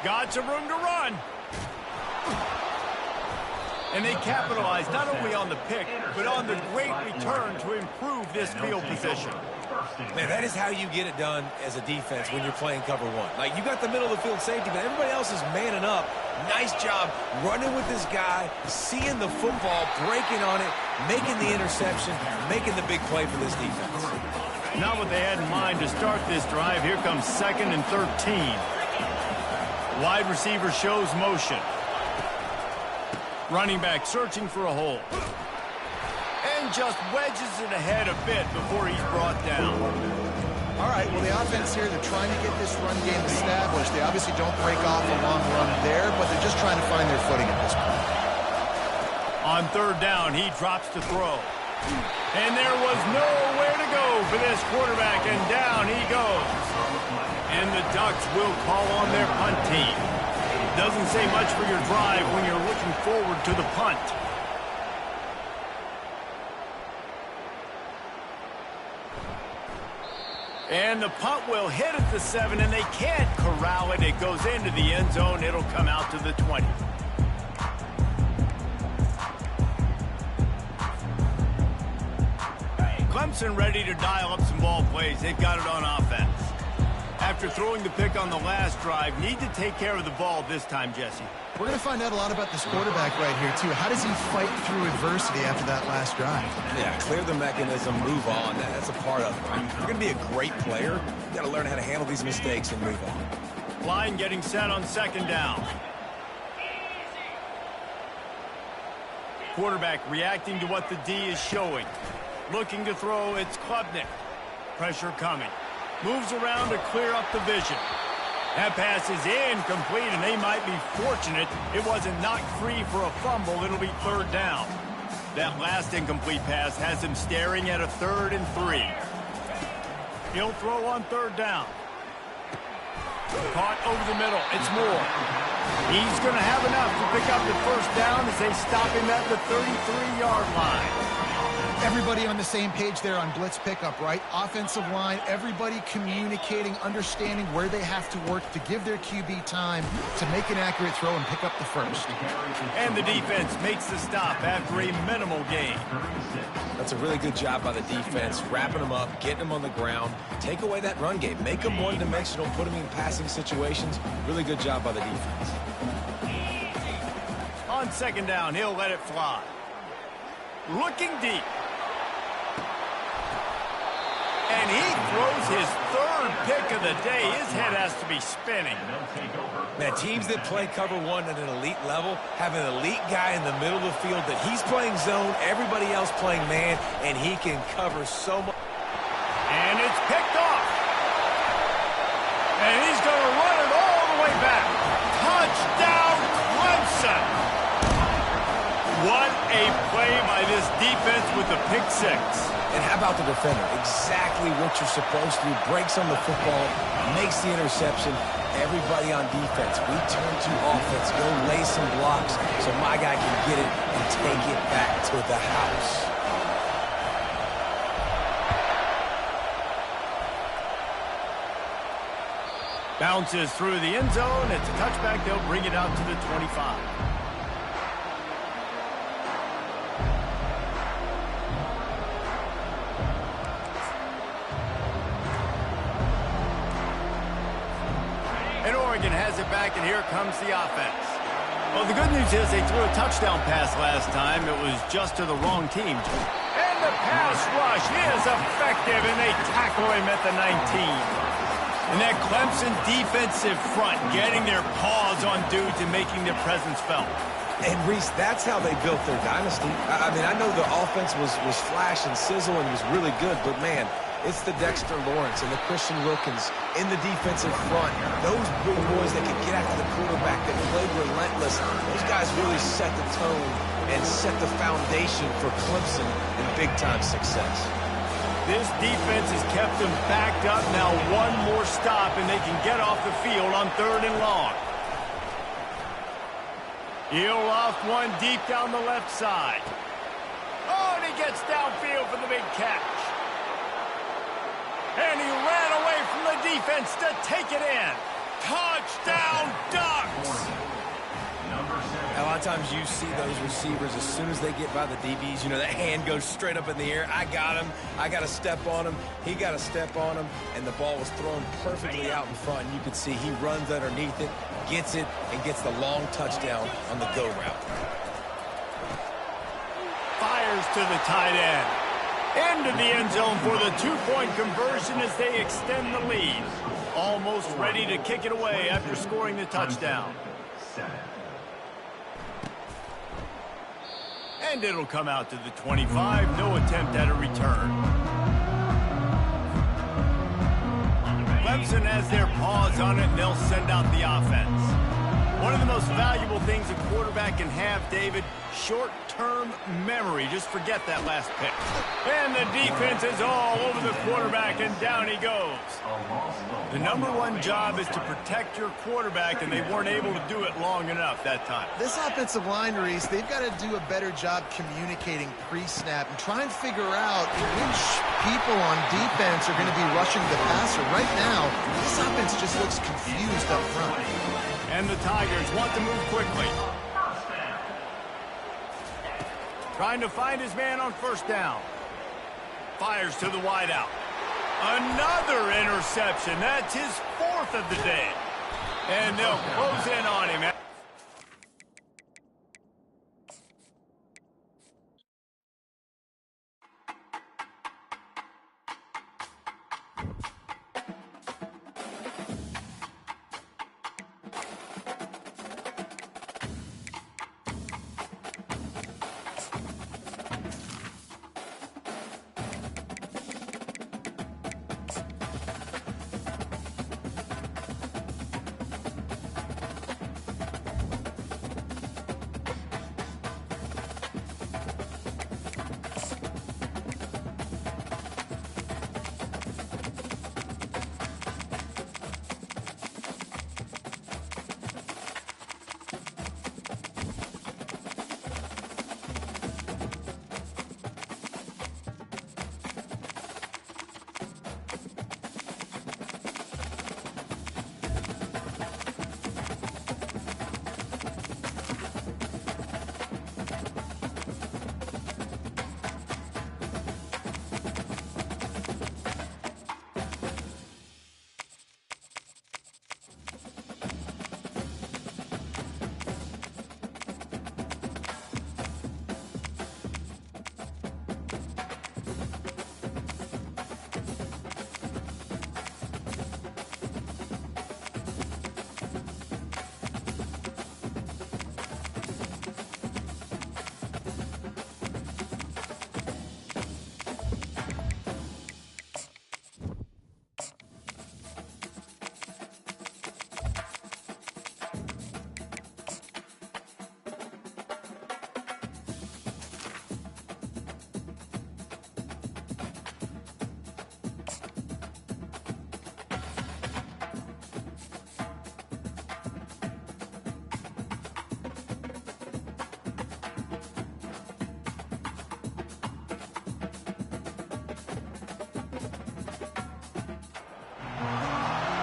Got some room to run. And they capitalize not only on the pick, but on the great return to improve this field position. Man, that is how you get it done as a defense when you're playing cover 1. Like, you got the middle of the field safety, but everybody else is manning up. Nice job running with this guy, seeing the football, breaking on it, making the interception, making the big play for this defense. Not what they had in mind to start this drive. Here comes 2nd and 13. Wide receiver shows motion. Running back searching for a hole. And just wedges it ahead a bit before he's brought down. All right, well, the offense here, they're trying to get this run game established. They obviously don't break off a long run there, but they're just trying to find their footing at this point. On 3rd down, he drops to throw. And there was nowhere to go for this quarterback, and down he goes. And the Ducks will call on their punt team. Doesn't say much for your drive when you're looking forward to the punt. And the punt will hit at the 7, and they can't corral it. It goes into the end zone. It'll come out to the 20. Clemson ready to dial up some ball plays. They've got it on offense. After throwing the pick on the last drive, need to take care of the ball this time, Jesse. We're going to find out a lot about this quarterback right here, too. How does he fight through adversity after that last drive? Yeah, clear the mechanism, move on. That's a part of it, right? If you're going to be a great player, you got to learn how to handle these mistakes and move on. Line getting set on 2nd down. Quarterback reacting to what the D is showing. Looking to throw, it's Klubnik. Pressure coming. Moves around to clear up the vision. That pass is incomplete, and they might be fortunate it wasn't knocked free for a fumble. It'll be 3rd down. That last incomplete pass has him staring at a 3rd and 3. He'll throw on 3rd down. Caught over the middle. It's Moore. He's going to have enough to pick up the 1st down as they stop him at the 33-yard line. Everybody on the same page there on blitz pickup, right? Offensive line, everybody communicating, understanding where they have to work to give their QB time to make an accurate throw and pick up the 1st. And the defense makes the stop after a minimal gain. That's a really good job by the defense, wrapping them up, getting them on the ground, take away that run game, make them one-dimensional, put them in passing situations. Really good job by the defense. On 2nd down, he'll let it fly. Looking deep. And he throws his 3rd pick of the day. His head has to be spinning. Man, teams that play cover 1 at an elite level have an elite guy in the middle of the field that he's playing zone, everybody else playing man, and he can cover so much. And it's picked off. And he's going to run it all the way back. Touchdown, Clemson. What a play by this defense with the pick 6. And how about the defender? Exactly what you're supposed to do. Breaks on the football, makes the interception. Everybody on defense, we turn to offense. Go lay some blocks so my guy can get it and take it back to the house. Bounces through the end zone. It's a touchback. They'll bring it out to the 25. and has it back, and here comes the offense. Well, the good news is they threw a touchdown pass last time. It was just to the wrong team. And the pass rush is effective, and they tackle him at the 19. And that Clemson defensive front getting their paws on dudes and making their presence felt. And, Reese, that's how they built their dynasty. I mean, I know the offense was flash and sizzle and was really good, but, man, it's the Dexter Lawrence and the Christian Wilkins in the defensive front. Those big boys that can get after the quarterback, that played relentless. Those guys really set the tone and set the foundation for Clemson in big-time success. This defense has kept them backed up. Now one more stop, and they can get off the field on 3rd and long. He'll loft one deep down the left side. Oh, and he gets downfield for the big catch. And he ran away from the defense to take it in. Touchdown, Ducks! A lot of times you see those receivers, as soon as they get by the DBs, you know, that hand goes straight up in the air. I got him. I got to step on him. He got to step on him. And the ball was thrown perfectly out in front. And you can see he runs underneath it, gets it, and gets the long touchdown on the go route. Fires to the tight end. Into the end zone for the 2-point conversion as they extend the lead. Almost ready to kick it away after scoring the touchdown. And it'll come out to the 25. No attempt at a return. Clemson has their paws on it, and they'll send out the offense. One of the most valuable things a quarterback can have, David, short-term memory. Just forget that last pick. And the defense is all over the quarterback, and down he goes. The #1 job is to protect your quarterback, and they weren't able to do it long enough that time. This offensive line, Reese, they've got to do a better job communicating pre-snap and try and figure out which people on defense are going to be rushing the passer. Right now, this offense just looks confused up front. And the Tigers want to move quickly. Trying to find his man on 1st down. Fires to the wideout. Another interception. That's his 4th of the day. And they'll close in on him.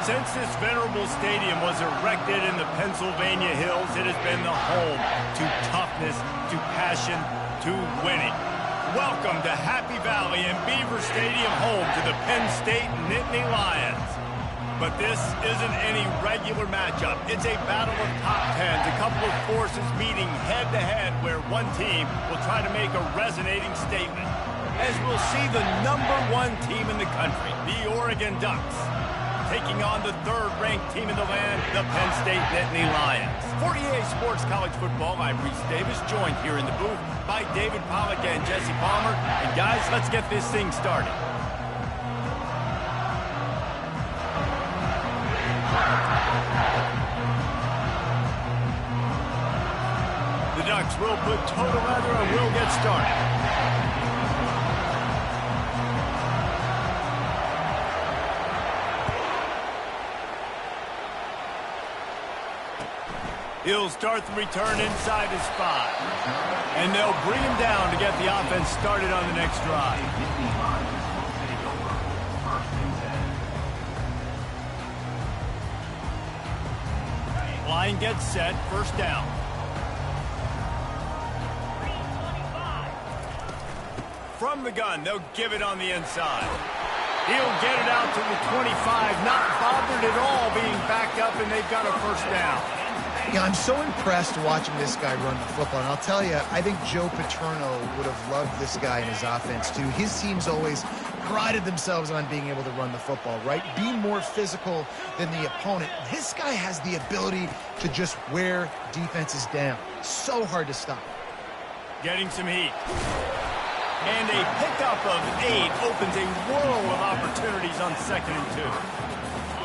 Since this venerable stadium was erected in the Pennsylvania Hills, it has been the home to toughness, to passion, to winning. Welcome to Happy Valley and Beaver Stadium, home to the Penn State Nittany Lions. But this isn't any regular matchup. It's a battle of top tens, a couple of forces meeting head-to-head where one team will try to make a resonating statement. As we'll see the #1 team in the country, the Oregon Ducks, taking on the third-ranked team in the land, the Penn State Nittany Lions. For EA Sports College Football, I'm Reese Davis, joined here in the booth by David Pollack and Jesse Palmer. And guys, let's get this thing started. The Ducks will put toe to leather and we'll get started. He'll start the return inside his 5. And they'll bring him down to get the offense started on the next drive. Line gets set, first down. From the gun, they'll give it on the inside. He'll get it out to the 25, not bothered at all being backed up, and they've got a first down. Yeah, I'm so impressed watching this guy run the football. And I'll tell you, I think Joe Paterno would have loved this guy in his offense, too. His teams always prided themselves on being able to run the football, right? Be more physical than the opponent. This guy has the ability to just wear defenses down. So hard to stop. Getting some heat. And a pickup of 8 opens a world of opportunities on 2nd and 2.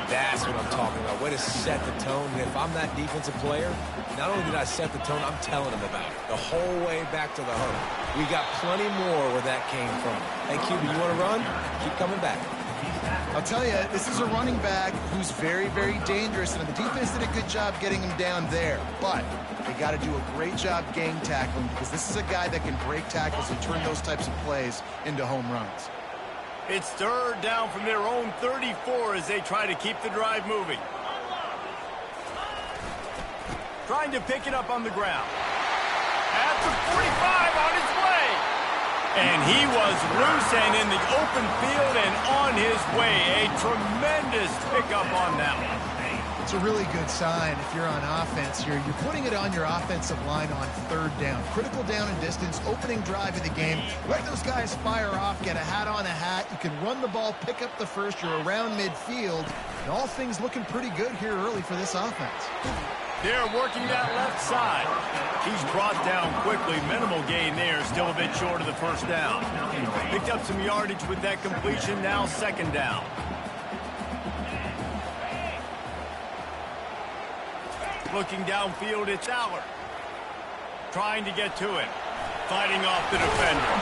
That's what I'm talking about. Way to set the tone. And if I'm that defensive player, not only did I set the tone, I'm telling them about it. The whole way back to the huddle. We got plenty more where that came from. Hey, QB, you want to run? Keep coming back. I'll tell you, this is a running back who's very, very dangerous, and the defense did a good job getting him down there. But they got to do a great job gang tackling, because this is a guy that can break tackles and turn those types of plays into home runs. It's third down from their own 34 as they try to keep the drive moving. Trying to pick it up on the ground. At the 45 on his way. And he was loose and in the open field and on his way. A tremendous pickup on that one. It's a really good sign if you're on offense here. You're putting it on your offensive line on third down. Critical down and distance, opening drive of the game. Let those guys fire off, get a hat on a hat. You can run the ball, pick up the first. You're around midfield. And all things looking pretty good here early for this offense. They're working that left side. He's brought down quickly. Minimal gain there. Still a bit short of the first down. Picked up some yardage with that completion. Now 2nd down. Looking downfield, it's Allard. Trying to get to it. Fighting off the defender.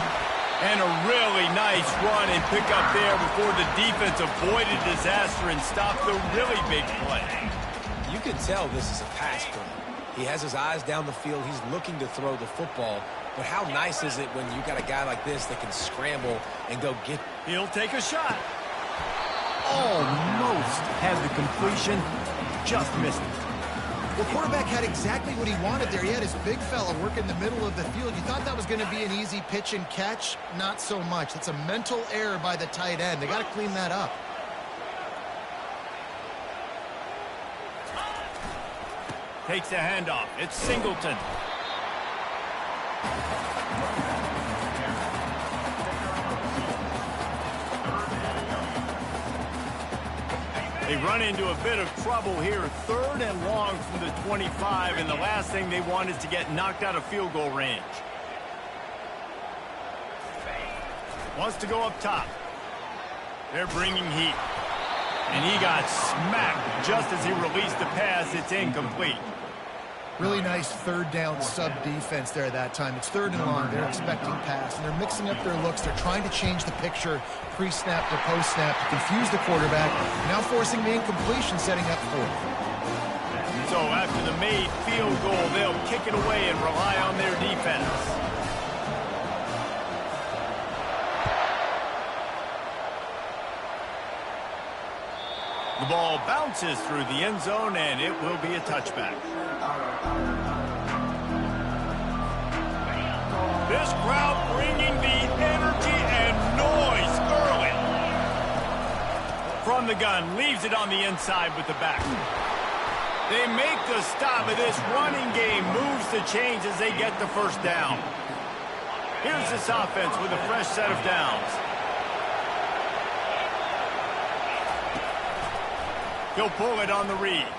And a really nice run and pick up there before the defense avoided disaster and stopped the really big play. You can tell this is a pass play. He has his eyes down the field. He's looking to throw the football. But how nice is it when you got a guy like this that can scramble and go get... He'll take a shot. Almost had the completion. Just missed it. The quarterback had exactly what he wanted there. He had his big fella work in the middle of the field. You thought that was going to be an easy pitch and catch. Not so much. It's a mental error by the tight end. They got to clean that up. Takes the handoff. It's Singleton. They run into a bit of trouble here. 3rd and long from the 25, and the last thing they want is to get knocked out of field goal range. Wants to go up top. They're bringing heat. And he got smacked just as he released the pass. It's incomplete. Really nice third down sub defense there that time. It's 3rd and long. They're expecting pass, and they're mixing up their looks. They're trying to change the picture pre-snap to post-snap to confuse the quarterback, now forcing the incompletion, setting up 4th. So after the made field goal, they'll kick it away and rely on their defense. The ball bounces through the end zone, and it will be a touchback. This crowd bringing the energy and noise early. from the gun, leaves it on the inside with the back. They make the stop of this running game, moves the chains as they get the first down. Here's this offense with a fresh set of downs. He'll pull it on the read.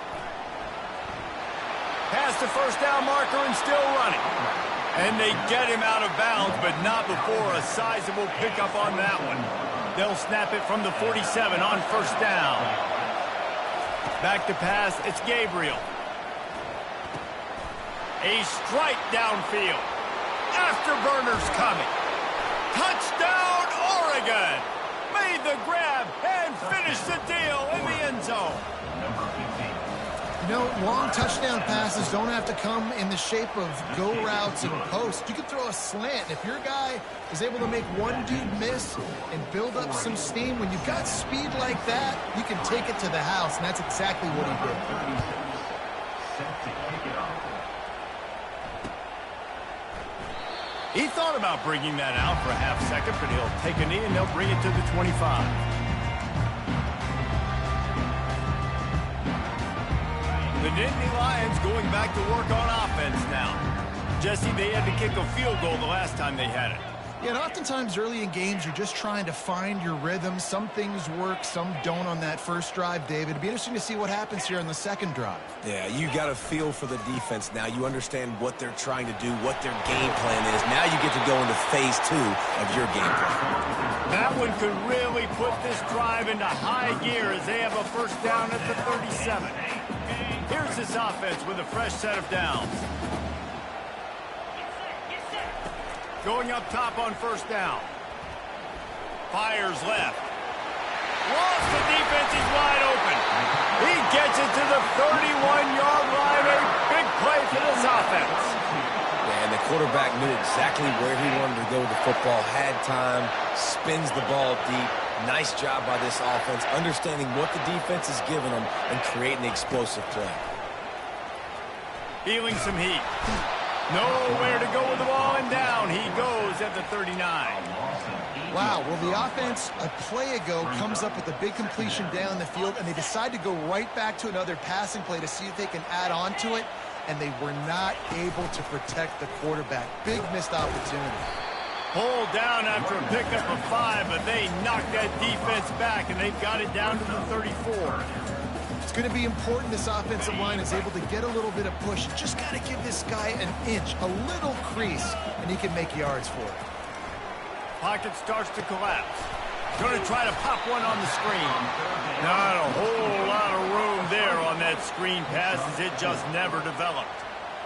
Past the first down marker and still running. And they get him out of bounds, but not before a sizable pickup on that one. They'll snap it from the 47 on first down. Back to pass, it's Gabriel. A strike downfield. Afterburner's coming. Touchdown, Oregon! Made the grab and finished the deal in the end zone. You know, long touchdown passes don't have to come in the shape of go routes and posts. You can throw a slant. If your guy is able to make one dude miss and build up some steam, when you've got speed like that, you can take it to the house, and that's exactly what he did. Set to kick it off. He thought about bringing that out for a half second, but he'll take a knee and they'll bring it to the 25. The Nittany Lions going back to work on offense now. Jesse, they had to kick a field goal the last time they had it. Yeah, and oftentimes early in games, you're just trying to find your rhythm. Some things work, some don't on that first drive, David. It'd be interesting to see what happens here on the second drive. Yeah, you got a feel for the defense now. You understand what they're trying to do, what their game plan is. Now you get to go into phase 2 of your game plan. That one could really put this drive into high gear as they have a first down at the 37. Here's this offense with a fresh set of downs. Going up top on first down. Fires left. Lost the defense, he's wide open. He gets it to the 31-yard line. A big play for this offense. Yeah, and the quarterback knew exactly where he wanted to go with the football, had time, spins the ball deep. Nice job by this offense, understanding what the defense is giving them and creating the explosive play. Feeling some heat. Nowhere to go with the ball, and down he goes at the 39. Wow, well, the offense a play ago comes up with a big completion down the field, and they decide to go right back to another passing play to see if they can add on to it, and they were not able to protect the quarterback. Big missed opportunity. Pulled down after a pickup of 5, but they knocked that defense back, and they've got it down to the 34. It's going to be important this offensive line is able to get a little bit of push. Just got to give this guy an inch, a little crease, and he can make yards for it. Pocket starts to collapse. Going to try to pop one on the screen. Not a whole lot of room there on that screen pass as it just never developed.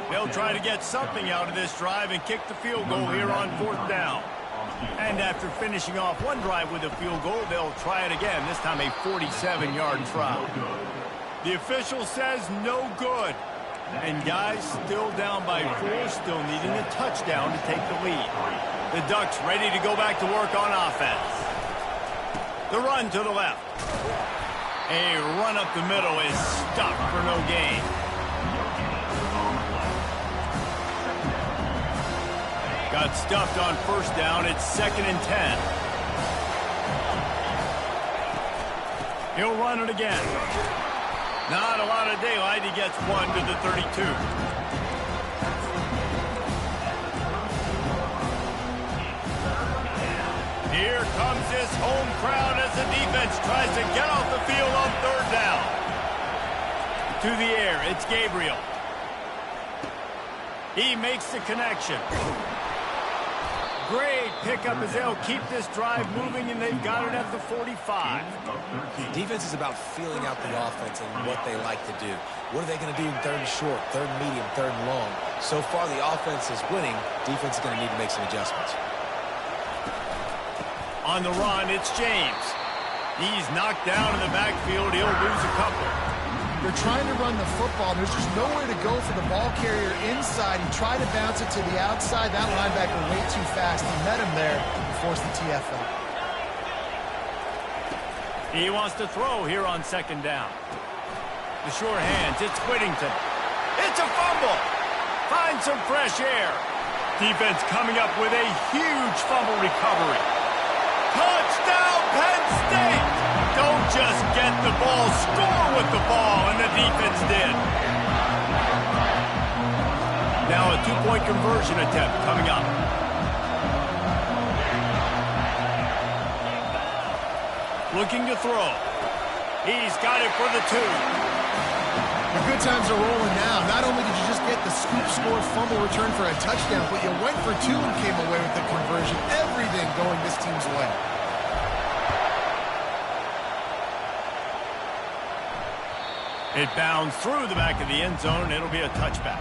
They'll try to get something out of this drive and kick the field goal here on fourth down. And after finishing off one drive with a field goal, they'll try it again, this time a 47-yard try. The official says no good. And guys still down by 4, still needing a touchdown to take the lead. The Ducks ready to go back to work on offense. The run to the left. A run up the middle is stopped for no gain. Got stuffed on first down. It's 2nd and 10. He'll run it again. Not a lot of daylight. He gets 1 to the 32. Here comes this home crowd as the defense tries to get off the field on third down. To the air, it's Gabriel. He makes the connection. Great pickup as they'll keep this drive moving, and they've got it at the 45. Defense is about feeling out the offense and what they like to do. What are they going to do in third and short, third and medium, third and long? So far, the offense is winning. Defense is going to need to make some adjustments. On the run, it's James. He's knocked down in the backfield. He'll lose a couple. They're trying to run the football. There's just nowhere to go for the ball carrier inside. He tried to bounce it to the outside. That linebacker way too fast. He met him there and forced the TFL. He wants to throw here on second down. The short hands, it's Whittington. It's a fumble. Find some fresh air. Defense coming up with a huge fumble recovery. Touchdown, Penn State! don't just get the ball, score with the ball, and the defense did. Now a two-point conversion attempt coming up. Looking to throw. He's got it for the two. The good times are rolling now. Not only did you just get the scoop score fumble return for a touchdown, but you went for two and came away with the conversion. Everything going this team's way. It bounds through the back of the end zone. It'll be a touchback.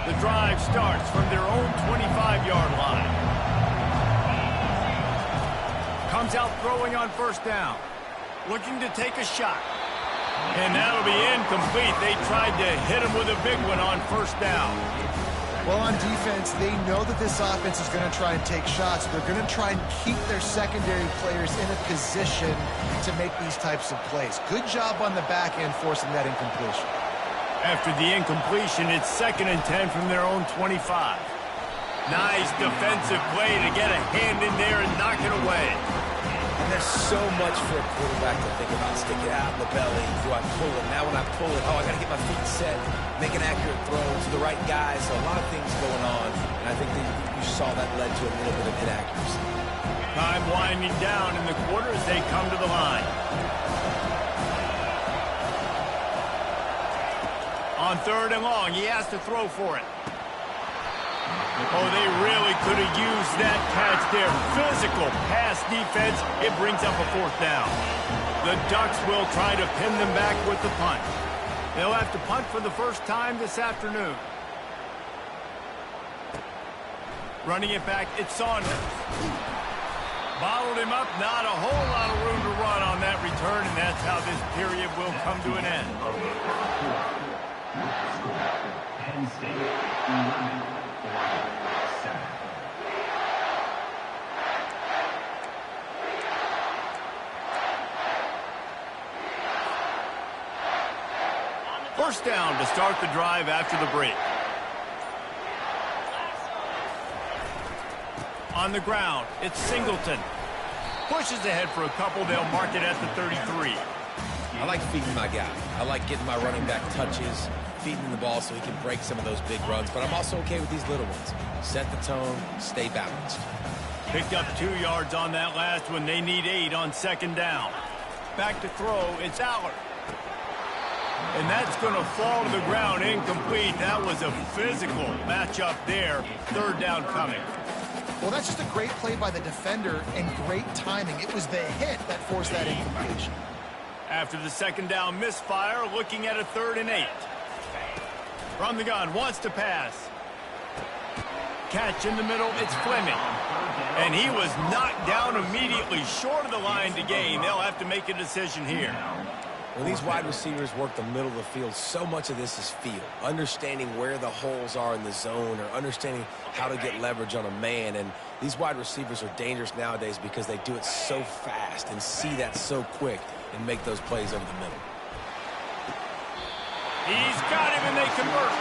The drive starts from their own 25-yard line. Comes out throwing on first down. Looking to take a shot. And that'll be incomplete. They tried to hit him with a big one on first down. Well, on defense, they know that this offense is going to try and take shots. They're going to try and keep their secondary players in a position to make these types of plays. Good job on the back end forcing that incompletion. After the incompletion, it's 2nd and 10 from their own 25. Nice defensive play to get a hand in there and knock it away. And there's so much for a quarterback to think about. Stick it out in the belly. Do I pull it? Now when I pull it, I got to get my feet set, make an accurate throw to the right guy. So a lot of things going on. And I think that you saw that led to a little bit of inaccuracy. Time winding down in the quarter as they come to the line. On 3rd and long, he has to throw for it. Oh, they really could have used that catch there. Physical pass defense. It brings up a 4th down. The Ducks will try to pin them back with the punt. They'll have to punt for the first time this afternoon. Running it back, it's Saunders. Bottled him up. Not a whole lot of room to run on that return, and that's how this period will come to an end. Penn State 11-7. First down to start the drive after the break. On the ground, it's Singleton. Pushes ahead for a couple. They'll mark it at the 33. I like feeding my guy. I like getting my running back touches, feeding the ball so he can break some of those big runs. But I'm also okay with these little ones. Set the tone, stay balanced. Picked up 2 yards on that last one. They need 8 on 2nd down. Back to throw, it's Allard. And that's going to fall to the ground incomplete. That was a physical matchup there. 3rd down coming. Well, that's just a great play by the defender and great timing. It was the hit that forced that incompletion. After the 2nd down misfire, looking at a 3rd and 8. From the gun, wants to pass. Catch in the middle, it's Fleming. And he was knocked down immediately, short of the line to gain. They'll have to make a decision here. When these wide receivers work the middle of the field, so much of this is feel. Understanding where the holes are in the zone or understanding how to get leverage on a man. And these wide receivers are dangerous nowadays because they do it so fast and see that so quick and make those plays over the middle. He's got him and they convert.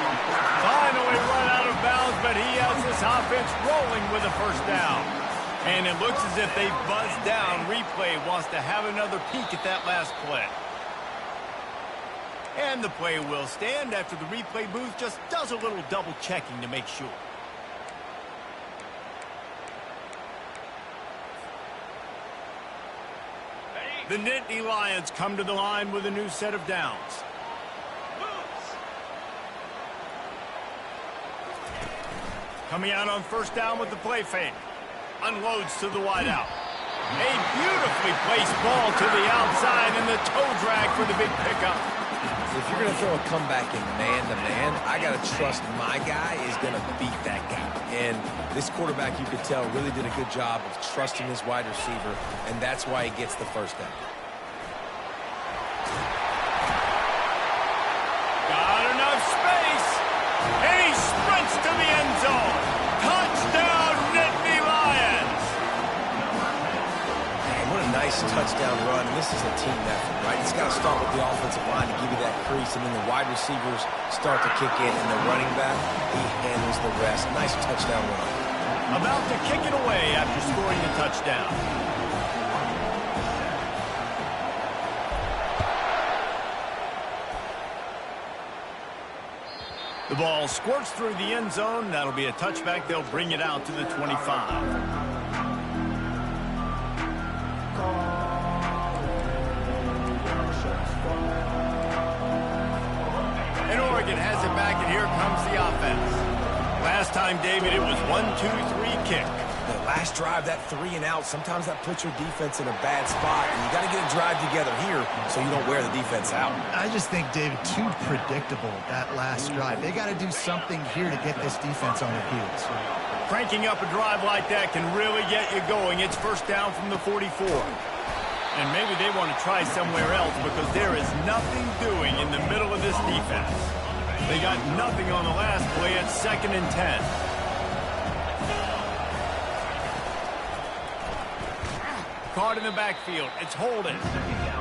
Finally run out of bounds, but he has this offense rolling with a first down. And it looks as if they buzzed down. Replay wants to have another peek at that last play. And the play will stand after the replay booth just does a little double checking to make sure. The Nittany Lions come to the line with a new set of downs. Coming out on first down with the play fake. Unloads to the wideout. A beautifully placed ball to the outside and the toe drag for the big pickup. If you're going to throw a comeback in man-to-man, I got to trust my guy is going to beat that guy. And this quarterback, you could tell, really did a good job of trusting his wide receiver, and that's why he gets the first down. Got enough space, and he sprints to the end zone. Touchdown, Nittany Lions! Man, what a nice Nice touchdown run. This is a team effort, right? It's got to start with the offensive line to give you that crease, and then the wide receivers start to kick in, and the running back, he handles the rest. Nice touchdown run. About to kick it away after scoring the touchdown. The ball squirts through the end zone. That'll be a touchback. They'll bring it out to the 25. And Oregon has it back, and here comes the offense. Last time, David, it was 1-2-3 kick. The last drive, that 3 and out, sometimes that puts your defense in a bad spot, and you got to get a drive together here so you don't wear the defense out. I just think, David, too predictable, that last drive. They got to do something here to get this defense on their heels. Cranking up a drive like that can really get you going. It's first down from the 44. And maybe they want to try somewhere else because there is nothing doing in the middle of this defense. They got nothing on the last play. It's 2nd and 10. Caught in the backfield. It's Holden.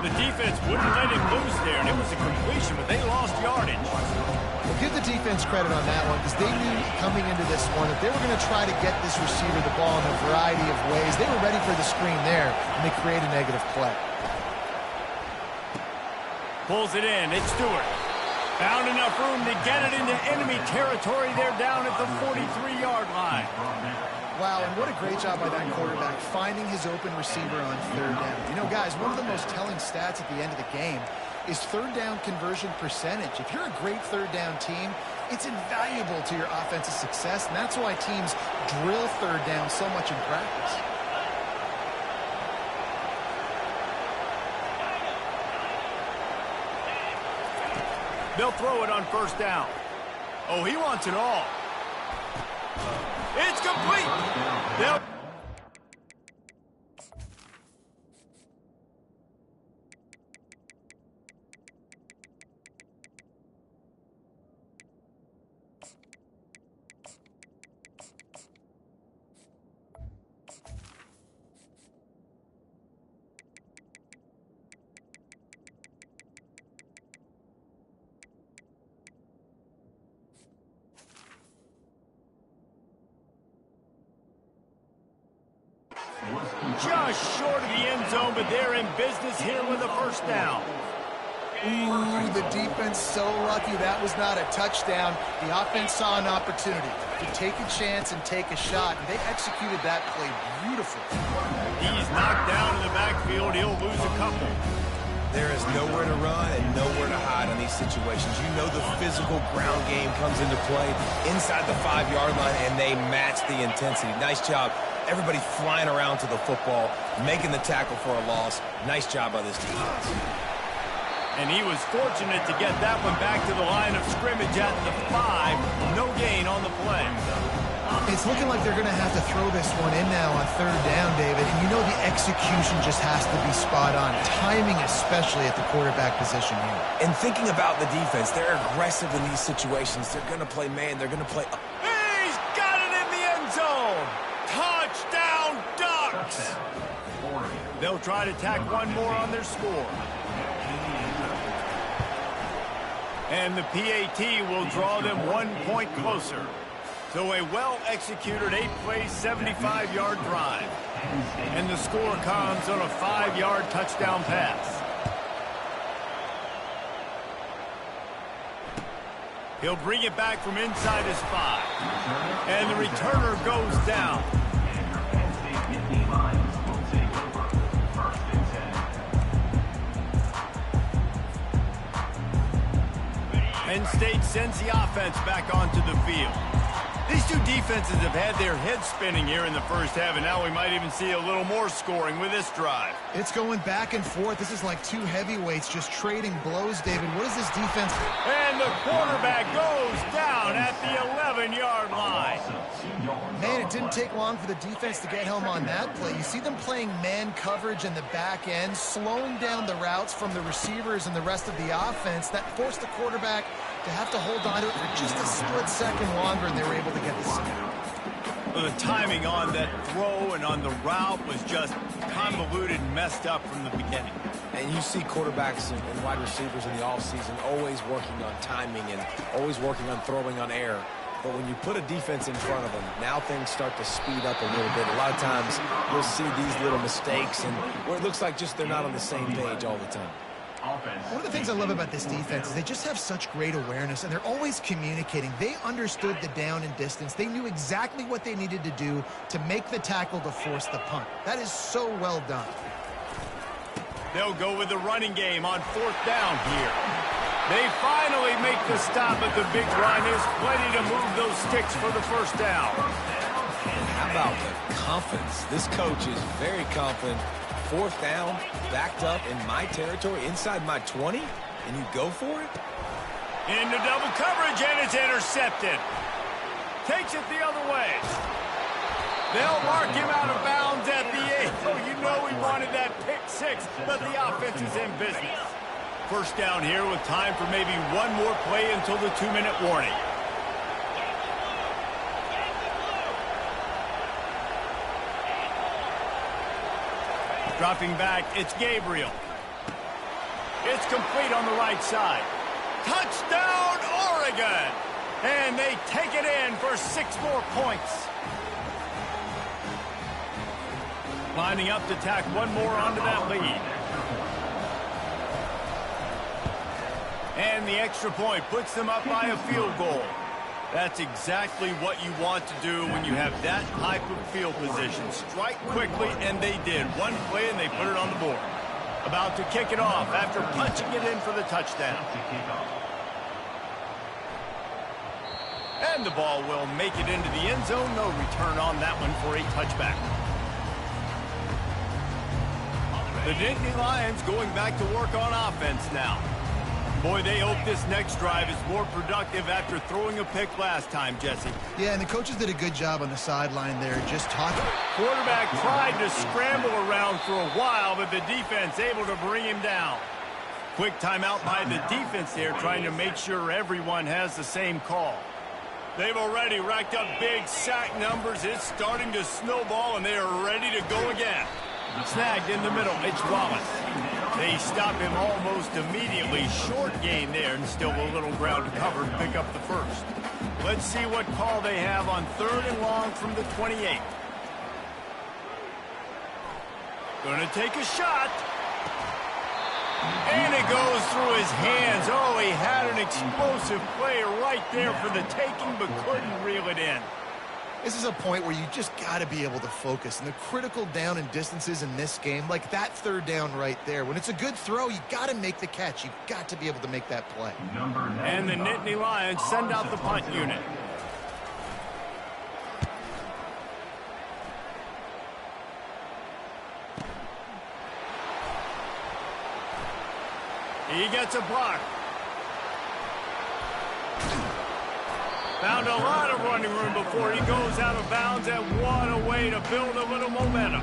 The defense wouldn't let him loose there, and it was a completion, but they lost yardage. Well, give the defense credit on that one because they knew coming into this one that they were going to try to get this receiver the ball in a variety of ways. They were ready for the screen there, and they create a negative play. Pulls it in. It's Stewart. Found enough room to get it into enemy territory. They're down at the 43-yard line. Wow, and what a great job by that quarterback finding his open receiver on 3rd down. You know, guys, one of the most telling stats at the end of the game is 3rd down conversion percentage. If you're a great 3rd down team, it's invaluable to your offensive success, and that's why teams drill 3rd down so much in practice. They'll throw it on 1st down. Oh, he wants it all. It's complete. They'll... Just short of the end zone, but they're in business here with a 1st down. Ooh, the defense so lucky that was not a touchdown. The offense saw an opportunity to take a chance and take a shot, and they executed that play beautifully. He's knocked down in the backfield. He'll lose a couple. There is nowhere to run and nowhere to hide on these situations. You know the physical ground game comes into play inside the 5-yard line, and they match the intensity. Nice job. Everybody flying around to the football, making the tackle for a loss. Nice job by this defense. And he was fortunate to get that one back to the line of scrimmage at the 5. No gain on the play. It's looking like they're going to have to throw this one in now on 3rd down, David. And you know the execution just has to be spot on. Timing, especially at the quarterback position here. And thinking about the defense, they're aggressive in these situations. They're going to play man. They're going to play... He's got it in the end zone. Touchdown, Ducks. They'll try to tack one more on their score. And the PAT will draw them 1 point closer. So a well-executed 8-play, 75-yard drive. And the score comes on a 5-yard touchdown pass. He'll bring it back from inside his 5. And the returner goes down. Penn State sends the offense back onto the field. These two defenses have had their heads spinning here in the first half, and now we might even see a little more scoring with this drive. It's going back and forth. This is like two heavyweights just trading blows, David. What is this defense? And the quarterback goes down at the 11-yard line. Man, it didn't take long for the defense to get home on that play. You see them playing man coverage in the back end, slowing down the routes from the receivers and the rest of the offense. That forced the quarterback to have to hold on to it for just a split second longer, and they were able to get the snap. Well, the timing on that throw and on the route was just convoluted and messed up from the beginning. And you see quarterbacks and wide receivers in the offseason always working on timing and always working on throwing on air. But when you put a defense in front of them, now things start to speed up a little bit. A lot of times you'll see these little mistakes and where it looks like just they're not on the same page all the time. One of the things I love about this defense is they just have such great awareness, and they're always communicating. They understood the down and distance. They knew exactly what they needed to do to make the tackle to force the punt. That is so well done. They'll go with the running game on 4th down here. They finally make the stop at the big run. Is plenty to move those sticks for the first down. How about the confidence? This coach is very confident. 4th down, backed up in my territory, inside my 20, and you go for it? Into double coverage, and it's intercepted. Takes it the other way. They'll mark him out of bounds at the 8. Oh, you know he wanted that pick 6, but the offense is in business. First down here with time for maybe one more play until the 2-minute warning. Dropping back, it's Gabriel. It's complete on the right side. Touchdown, Oregon! And they take it in for 6 more points. Lining up to tack one more onto that lead. And the extra point puts them up by a field goal. That's exactly what you want to do when you have that type of field position. Strike quickly, and they did. One play, and they put it on the board. About to kick it off after punching it in for the touchdown. And the ball will make it into the end zone. No return on that one for a touchback. The Nittany Lions going back to work on offense now. Boy, they hope this next drive is more productive after throwing a pick last time, Jesse. Yeah, and the coaches did a good job on the sideline there, just talking. Quarterback tried to scramble around for a while, but the defense able to bring him down. Quick timeout by the defense there, trying to make sure everyone has the same call. They've already racked up big sack numbers. It's starting to snowball, and they are ready to go again. Snagged in the middle, it's Wallace. They stop him almost immediately. Short gain there, and still a little ground to cover to pick up the first. Let's see what call they have on 3rd and long from the 28. Gonna take a shot. And it goes through his hands. Oh, he had an explosive play right there for the taking, but couldn't reel it in. This is a point where you just got to be able to focus. And the critical down and distances in this game, like that 3rd down right there, when it's a good throw, you got to make the catch. You've got to be able to make that play. And the Nittany Lions send out the punt unit. He gets a block. Found a lot of running room before he goes out of bounds, and what a way to build a little momentum.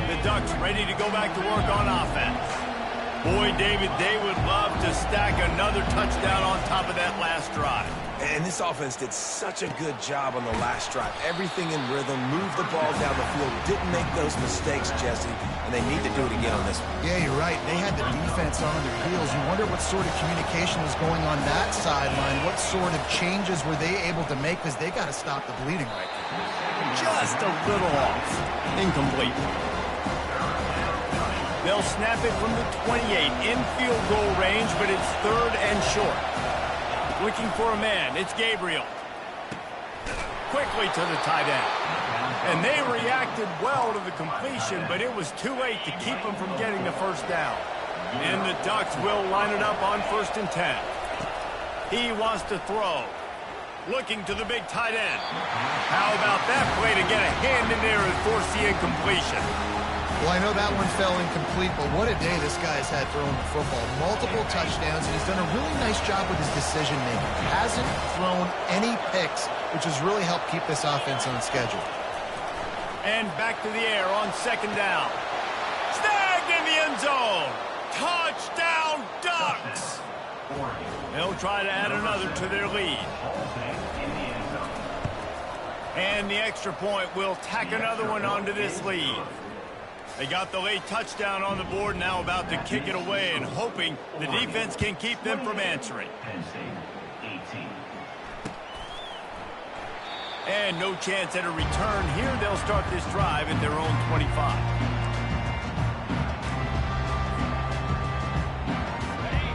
The Ducks ready to go back to work on offense. Boy, David, they would love to stack another touchdown on top of that last drive. And this offense did such a good job on the last drive. Everything in rhythm, moved the ball down the field, didn't make those mistakes, Jesse, and they need to do it again on this one. Yeah, you're right. They had the defense on their heels. You wonder what sort of communication was going on that sideline. What sort of changes were they able to make, because they got to stop the bleeding right now. Just a little off. Incomplete. They'll snap it from the 28 in field goal range, but it's 3rd and short. Looking for a man, it's Gabriel. Quickly to the tight end. And they reacted well to the completion, but it was too late to keep them from getting the first down. And the Ducks will line it up on 1st and 10. He wants to throw. Looking to the big tight end. How about that play to get a hand in there and force the incompletion? Well, I know that one fell incomplete, but what a day this guy has had throwing the football. Multiple touchdowns, and he's done a really nice job with his decision-making. Hasn't thrown any picks, which has really helped keep this offense on schedule. And back to the air on 2nd down. Snagged in the end zone. Touchdown, Ducks! They'll try to add another to their lead. And the extra point will tack another one onto this lead. They got the late touchdown on the board, now about to kick it away and hoping the defense can keep them from answering. Penn State, 18. And no chance at a return here. They'll start this drive at their own 25.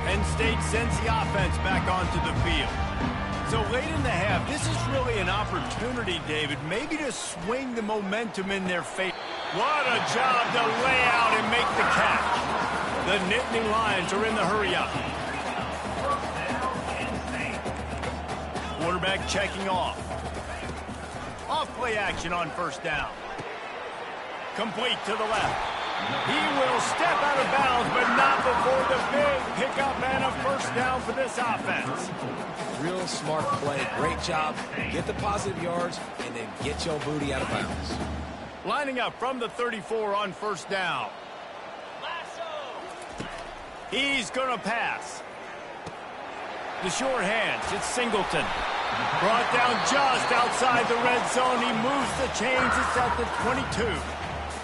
Penn State sends the offense back onto the field. So late in the half, this is really an opportunity, David, maybe to swing the momentum in their favor. What a job to lay out and make the catch. The Nittany Lions are in the hurry-up. Quarterback checking off. Off-play action on first down. Complete to the left. He will step out of bounds, but not before the big pickup and a first down for this offense. Real smart play. Great job. Get the positive yards, and then get your booty out of bounds. Lining up from the 34 on first down. He's going to pass. The short hands. It's Singleton. Brought down just outside the red zone. He moves the chains. It's at the 22.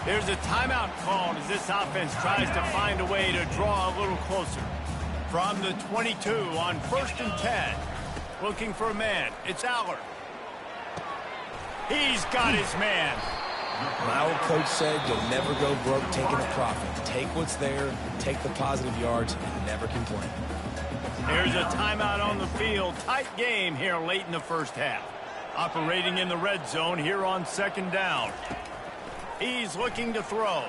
There's a timeout called as this offense tries to find a way to draw a little closer. From the 22 on 1st and 10. Looking for a man. It's Aller. He's got his man. My old coach said you'll never go broke taking a profit. Take what's there, take the positive yards, and never complain. There's a timeout on the field. Tight game here late in the first half. Operating in the red zone here on 2nd down. He's looking to throw.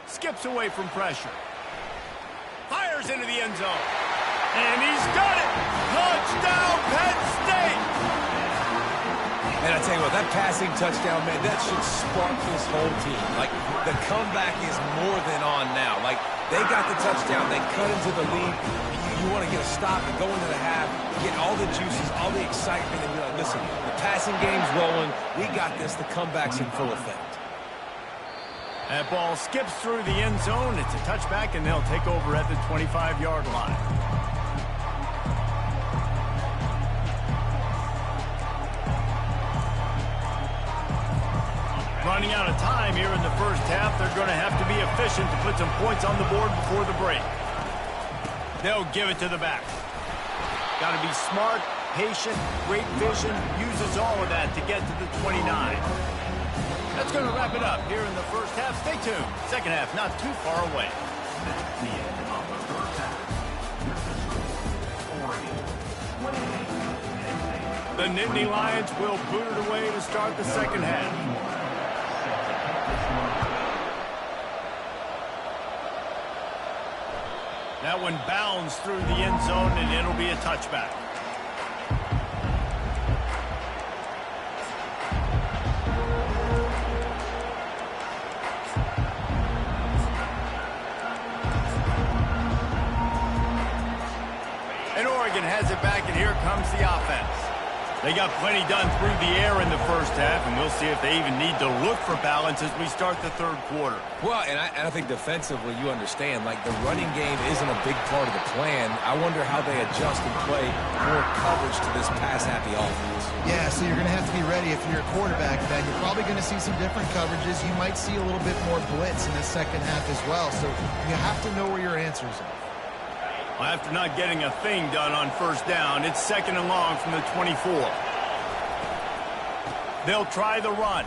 Skips away from pressure. Fires into the end zone. And he's got it! Touchdown, Penn State! And I tell you what, that passing touchdown, man, that should spark this whole team. Like, the comeback is more than on now. Like, they got the touchdown. They cut into the lead. You want to get a stop and go into the half, get all the juices, all the excitement, and be like, listen, the passing game's rolling. We got this. The comeback's in full effect. That ball skips through the end zone. It's a touchback, and they'll take over at the 25-yard line. Running out of time here in the first half. They're going to have to be efficient to put some points on the board before the break. They'll give it to the back. Got to be smart, patient, great vision. Uses all of that to get to the 29. That's going to wrap it up here in the first half. Stay tuned. Second half not too far away. That's the end of the first half. Oregon, 28. The Nittany Lions will boot it away to start the second half. That one bounds through the end zone, and it'll be a touchback. And Oregon has it back, and here comes the offense. They got plenty done through the air in the first half, and we'll see if they even need to look for balance as we start the third quarter. Well, and I think defensively, you understand, like, the running game isn't a big part of the plan. I wonder how they adjust and play more coverage to this pass-happy offense. Yeah, so you're going to have to be ready if you're a quarterback, Ben. You're probably going to see some different coverages. You might see a little bit more blitz in the second half as well, so you have to know where your answers are. After not getting a thing done on first down, it's 2nd and long from the 24. They'll try the run.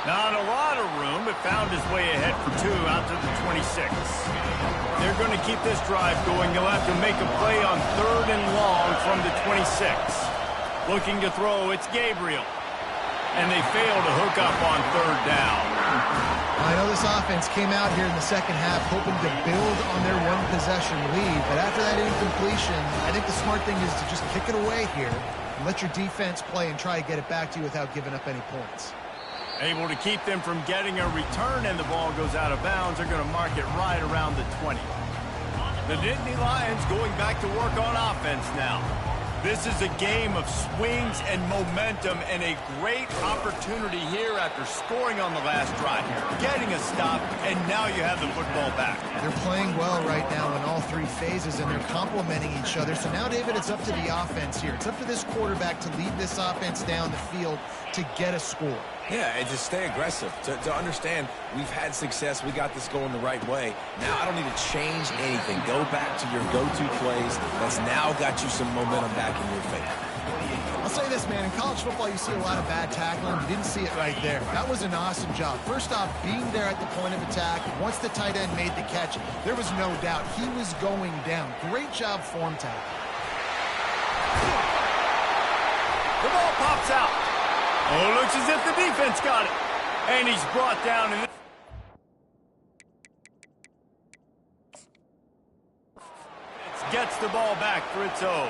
Not a lot of room, but found his way ahead for 2 out to the 26. They're going to keep this drive going. They'll have to make a play on 3rd and long from the 26. Looking to throw, it's Gabriel. And they fail to hook up on 3rd down. I know this offense came out here in the second half hoping to build on their one-possession lead, but after that incompletion, I think the smart thing is to just kick it away here and let your defense play and try to get it back to you without giving up any points. Able to keep them from getting a return, and the ball goes out of bounds. They're going to mark it right around the 20. The Nittany Lions going back to work on offense now. This is a game of swings and momentum, and a great opportunity here after scoring on the last drive, getting a stop, and now you have the football back. They're playing well right now in all three phases, and they're complementing each other. So now, David, it's up to the offense here. It's up to this quarterback to lead this offense down the field to get a score. Yeah, and to stay aggressive, to understand we've had success, we got this going the right way. Now I don't need to change anything. Go back to your go-to plays. That's now got you some momentum back in your favor. I'll say this, man, in college football you see a lot of bad tackling. You didn't see it right there. That was an awesome job. First off, being there at the point of attack. Once the tight end made the catch, there was no doubt he was going down. Great job form tackle. The ball pops out. Oh, looks as if the defense got it. And he's brought down. And gets the ball back for its own.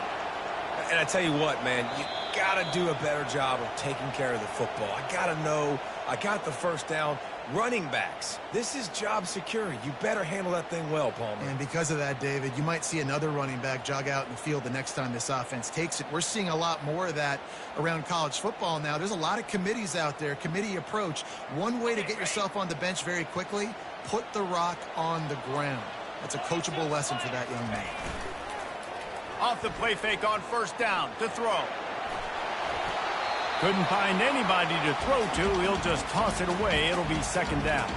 And I tell you what, man, you got to do a better job of taking care of the football. I got to know I got the first down. Running backs, this is job security. You better handle that thing well, Palmer. And because of that, David, you might see another running back jog out in the field the next time this offense takes it. We're seeing a lot more of that around college football now. There's a lot of committees out there, committee approach. One way to get yourself on the bench very quickly, put the rock on the ground. That's a coachable lesson for that young man. Off the play fake on first down to throw. Couldn't find anybody to throw to. He'll just toss it away. It'll be second down.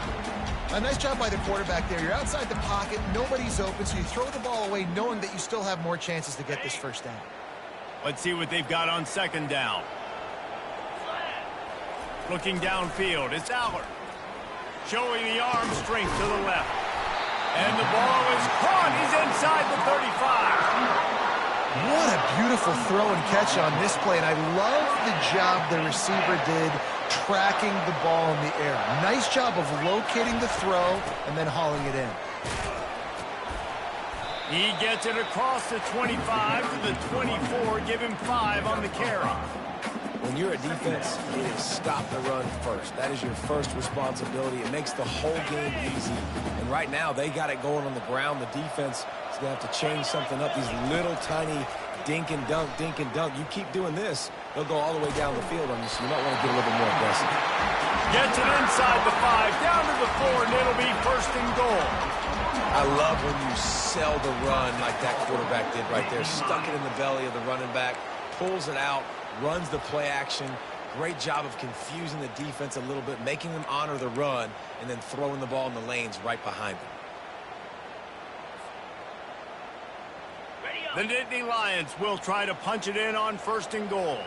A nice job by the quarterback there. You're outside the pocket. Nobody's open, so you throw the ball away knowing that you still have more chances to get this first down. Let's see what they've got on second down. Looking downfield, it's Allard. Showing the arm strength to the left. And the ball is caught. He's inside the 35. What a beautiful throw and catch on this play, and I love the job the receiver did tracking the ball in the air. Nice job of locating the throw and then hauling it in. He gets it across the 25 to the 24. Give him 5 on the carry. When you're a defense, it is stop the run first. That is your first responsibility. It makes the whole game easy. And right now, they got it going on the ground. The defense is going to have to change something up. These little tiny dink and dunk, dink and dunk. You keep doing this, they'll go all the way down the field on you, so you might want to get a little bit more aggressive. Gets it inside the 5, down to the 4, and it'll be first and goal. I love when you sell the run like that quarterback did right there. Stuck it in the belly of the running back, pulls it out, runs the play action. Great job of confusing the defense a little bit, making them honor the run, and then throwing the ball in the lanes right behind them. The Nittany Lions will try to punch it in on first and goal.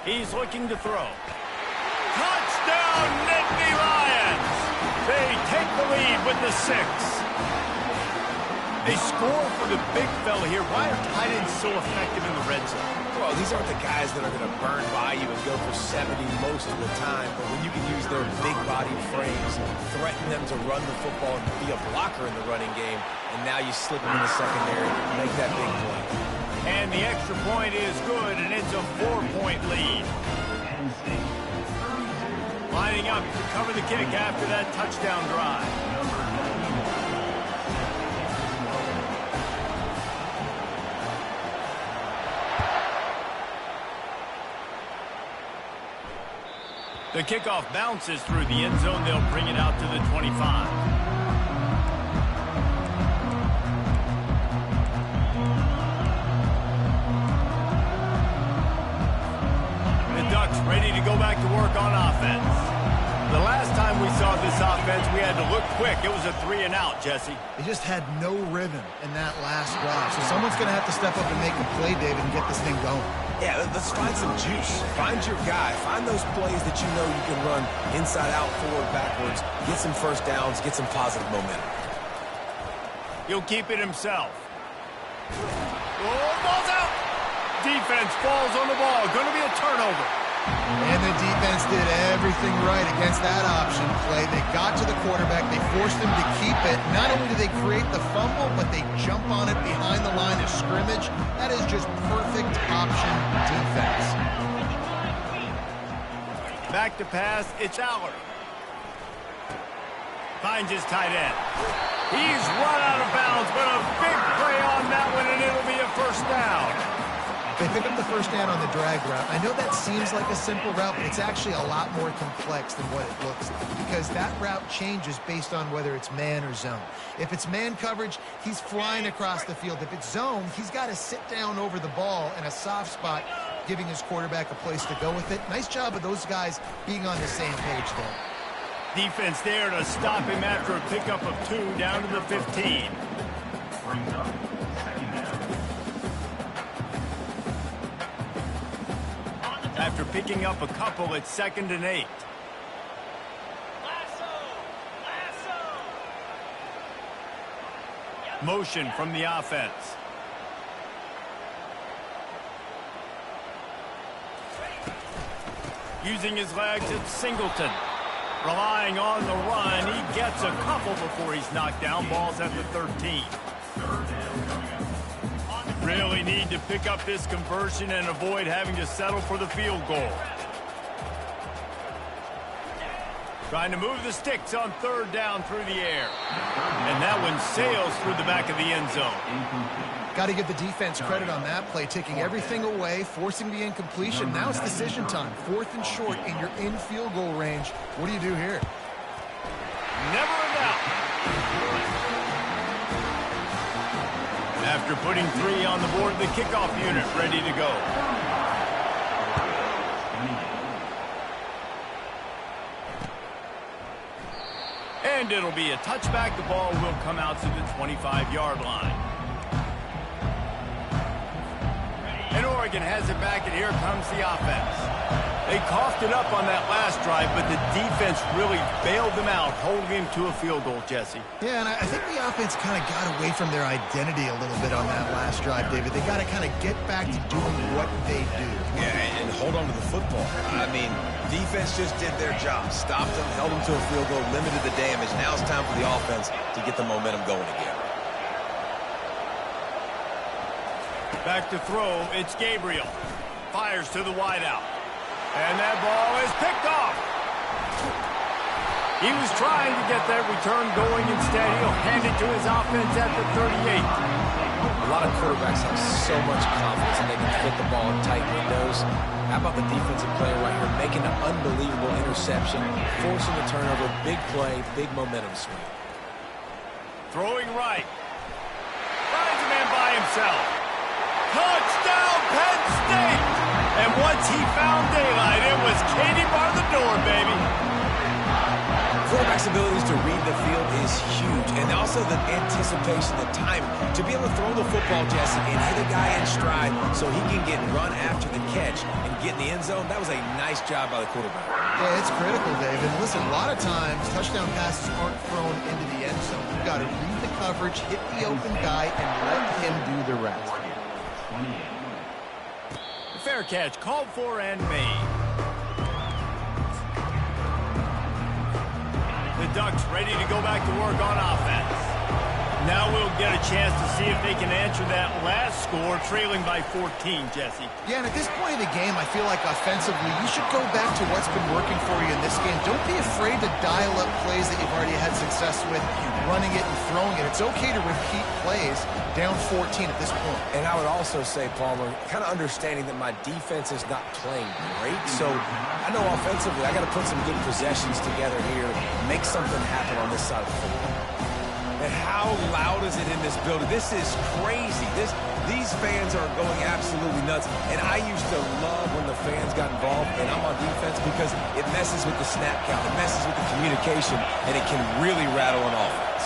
He's looking to throw. Touchdown, Nittany Lions! They take the lead with the 6. They score for the big fella here. Why are tight ends so effective in the red zone? Well, these aren't the guys that are going to burn by you and go for 70 most of the time, but when you can use their big-bodied frames, threaten them to run the football and be a blocker in the running game, and now you slip them in the secondary, make that big play. And the extra point is good, and it's a 4-point lead. Lining up to cover the kick after that touchdown drive. The kickoff bounces through the end zone. They'll bring it out to the 25. The Ducks ready to go back to work on offense. The last time we saw this offense, we had to look quick. It was a 3-and-out, Jesse. They just had no rhythm in that last drive. So someone's going to have to step up and make a play, David, and get this thing going. Yeah, let's find some juice. Find your guy. Find those plays that you know you can run inside out, forward, backwards. Get some first downs. Get some positive momentum. He'll keep it himself. Oh, ball's out. Defense falls on the ball. Going to be a turnover. And the defense did everything right against that option play. They got to the quarterback. They forced him to keep it. Not only did they create the fumble, but they jump on it behind the line of scrimmage. That is just perfect option defense. Back to pass. It's Allard. Finds his tight end. He's run out of bounds, but a big play on that one, and it'll be a first down. They pick up the first down on the drag route. I know that seems like a simple route, but it's actually a lot more complex than what it looks like because that route changes based on whether it's man or zone. If it's man coverage, he's flying across the field. If it's zone, he's got to sit down over the ball in a soft spot, giving his quarterback a place to go with it. Nice job of those guys being on the same page there. Defense there to stop him after a pickup of 2 down to the 15. Brings up second down. After picking up a couple, it's 2nd and 8. Motion from the offense. Using his legs, it's Singleton. Relying on the run, he gets a couple before he's knocked down. Ball's at the 13. Really need to pick up this conversion and avoid having to settle for the field goal. Trying to move the sticks on 3rd down through the air. And that one sails through the back of the end zone. Got to give the defense credit on that play, taking everything away, forcing the incompletion. Now it's decision time. 4th and short, and you're in field goal range. What do you do here? Never in doubt. After putting 3 on the board, the kickoff unit ready to go. And it'll be a touchback. The ball will come out to the 25-yard line. And Oregon has it back, and here comes the offense. They coughed it up on that last drive, but the defense really bailed them out, holding him to a field goal, Jesse. Yeah, and I think the offense kind of got away from their identity a little bit on that last drive, David. They got to kind of get back to doing what they do. Yeah, and hold on to the football. I mean, defense just did their job. Stopped them, held them to a field goal, limited the damage. Now it's time for the offense to get the momentum going again. Back to throw, it's Gabriel. Fires to the wideout. And that ball is picked off. He was trying to get that return going. Instead, he'll hand it to his offense at the 38. A lot of quarterbacks have so much confidence and they can fit the ball in tight windows. How about the defensive player right here making an unbelievable interception, forcing the turnover, big play, big momentum swing. Throwing right. Finds a man by himself. Touchdown, Penn State! And once he found daylight, it was Katie bar the door, baby. Quarterback's abilities to read the field is huge, and also the anticipation, the timing. To be able to throw the football, Jesse, and hit a guy in stride so he can get run after the catch and get in the end zone, that was a nice job by the quarterback. Yeah, it's critical, David. Listen, a lot of times, touchdown passes aren't thrown into the end zone. You've got to read the coverage, hit the open guy, and let him do the rest. Fair catch, called for and made. The Ducks ready to go back to work on offense. Now we'll get a chance to see if they can answer that last score, trailing by 14, Jesse. Yeah, and at this point in the game, I feel like offensively, you should go back to what's been working for you in this game. Don't be afraid to dial up plays that you've already had success with, running it and throwing it. It's okay to repeat plays down 14 at this point. And I would also say, Palmer, kind of understanding that my defense is not playing great, so I know offensively I got to put some good possessions together here, make something happen on this side of the football. And how loud is it in this building? This is crazy. These fans are going absolutely nuts. And I used to love when the fans got involved, and I'm on defense because it messes with the snap count, it messes with the communication, and it can really rattle an offense.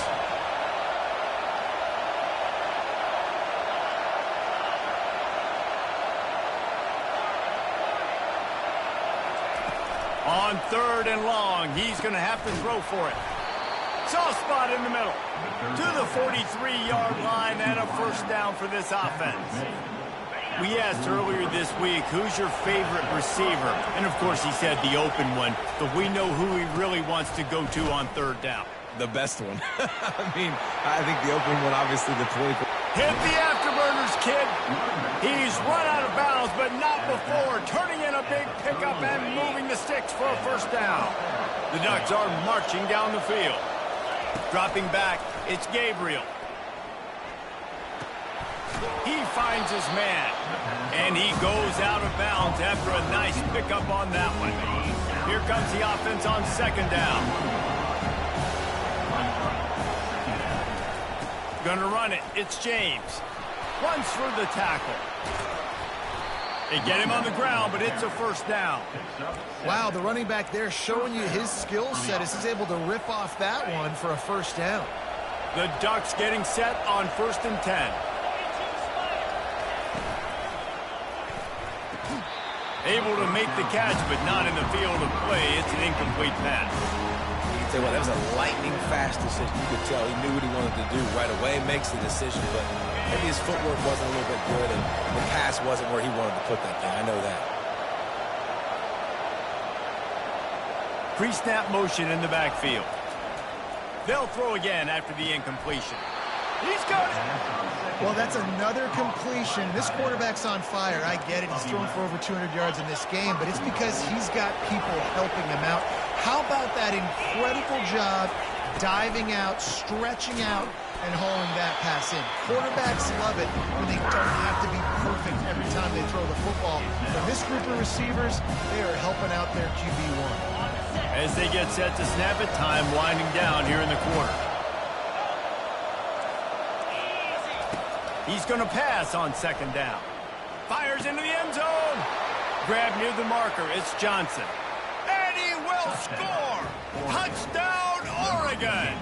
On 3rd and long, he's going to have to throw for it. Soft spot in the middle. To the 43-yard line and a first down for this offense. We asked earlier this week, who's your favorite receiver? And, of course, he said the open one, but we know who he really wants to go to on 3rd down. The best one. I mean, I think the open one, obviously, the political. Hit the afterburners, kid. He's run out of bounds, but not before. Turning in a big pickup and moving the sticks for a first down. The Ducks are marching down the field. Dropping back, It's Gabriel. He finds his man. And he goes out of bounds after a nice pickup on that one. Here comes the offense on second down. Gonna run it. It's James. Runs through the tackle. They get him on the ground, but it's a first down. Wow, the running back there showing you his skill set as he's able to rip off that one for a first down. The Ducks getting set on 1st and 10. Able to make the catch, but not in the field of play. It's an incomplete pass. Tell you what, that was a lightning-fast decision. You could tell he knew what he wanted to do right away, makes the decision, but maybe his footwork wasn't a little bit good, and the pass wasn't where he wanted to put that thing. I know that. Pre-snap motion in the backfield. They'll throw again after the incompletion. He's got it. Well, that's another completion. This quarterback's on fire. I get it. He's thrown for over 200 yards in this game, but it's because he's got people helping him out. How about that incredible job diving out, stretching out, and hauling that pass in? Quarterbacks love it when they don't have to be perfect every time they throw the football. But this group of receivers, they are helping out their QB1. As they get set to snap it, time winding down here in the quarter. He's going to pass on second down. Fires into the end zone. Grab near the marker. It's Johnson. And he will score. Touchdown, Oregon.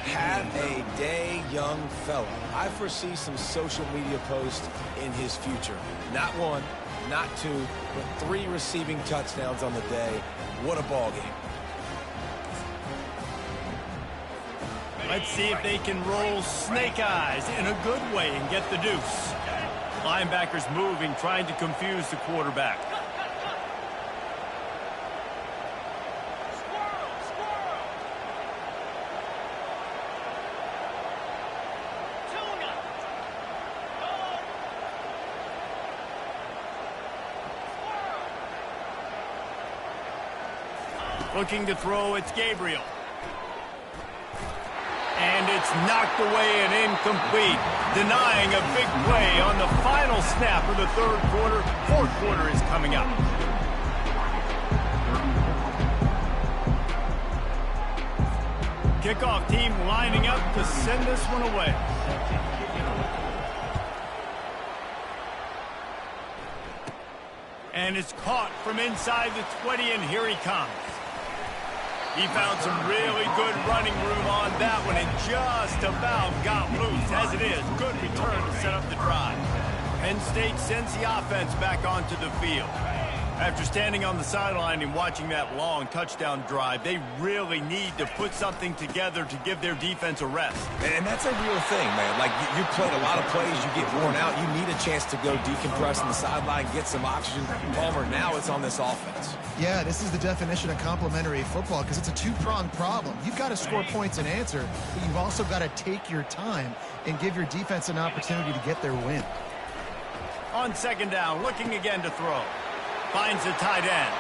Have a day, young fella. I foresee some social media posts in his future. Not one, not two, but 3 receiving touchdowns on the day. What a ball game. Let's see if they can roll snake eyes in a good way and get the deuce. Linebackers moving, trying to confuse the quarterback. Looking to throw, it's Gabriel. And it's knocked away and incomplete, denying a big play on the final snap of the third quarter. Fourth quarter is coming up. Kickoff team lining up to send this one away. And it's caught from inside the 20, and here he comes. He found some really good running room on that one and just about got loose. As it is, good return to set up the drive. Penn State sends the offense back onto the field. After standing on the sideline and watching that long touchdown drive, they really need to put something together to give their defense a rest. And that's a real thing, man. Like, you played a lot of plays, you get worn out, you need a chance to go decompress on the sideline, get some oxygen. Palmer, now it's on this offense. Yeah, this is the definition of complementary football because it's a two-pronged problem. You've got to score points and answer, but you've also got to take your time and give your defense an opportunity to get their win. On second down, looking again to throw. Finds the tight end.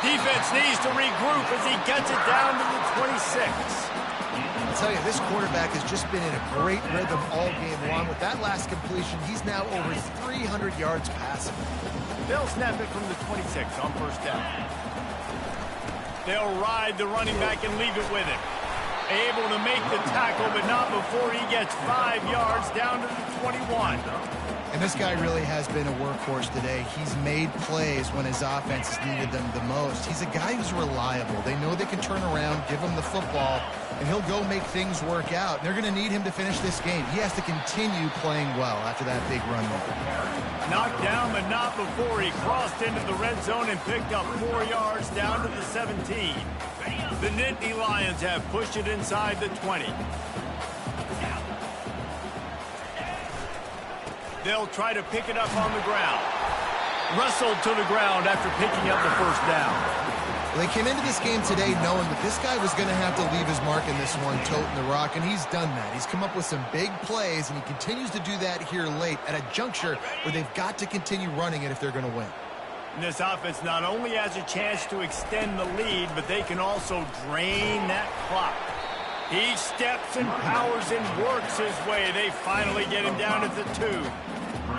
Defense needs to regroup as he gets it down to the 26. I'll tell you, this quarterback has just been in a great rhythm all game long. With that last completion, he's now over 300 yards passing. They'll snap it from the 26 on first down. They'll ride the running back and leave it with him. Able to make the tackle, but not before he gets 5 yards down to the 21. And this guy really has been a workhorse today. He's made plays when his offense has needed them the most. He's a guy who's reliable. They know they can turn around, give him the football, and he'll go make things work out. They're going to need him to finish this game. He has to continue playing well after that big run there. Knocked down, but not before he crossed into the red zone and picked up 4 yards down to the 17. The Nittany Lions have pushed it inside the 20. They'll try to pick it up on the ground. Wrestled to the ground after picking up the first down. Well, they came into this game today knowing that this guy was going to have to leave his mark in this one, toting the rock, and he's done that. He's come up with some big plays, and he continues to do that here late at a juncture where they've got to continue running it if they're going to win. And this offense not only has a chance to extend the lead, but they can also drain that clock. He steps and powers and works his way. They finally get him down at the 2.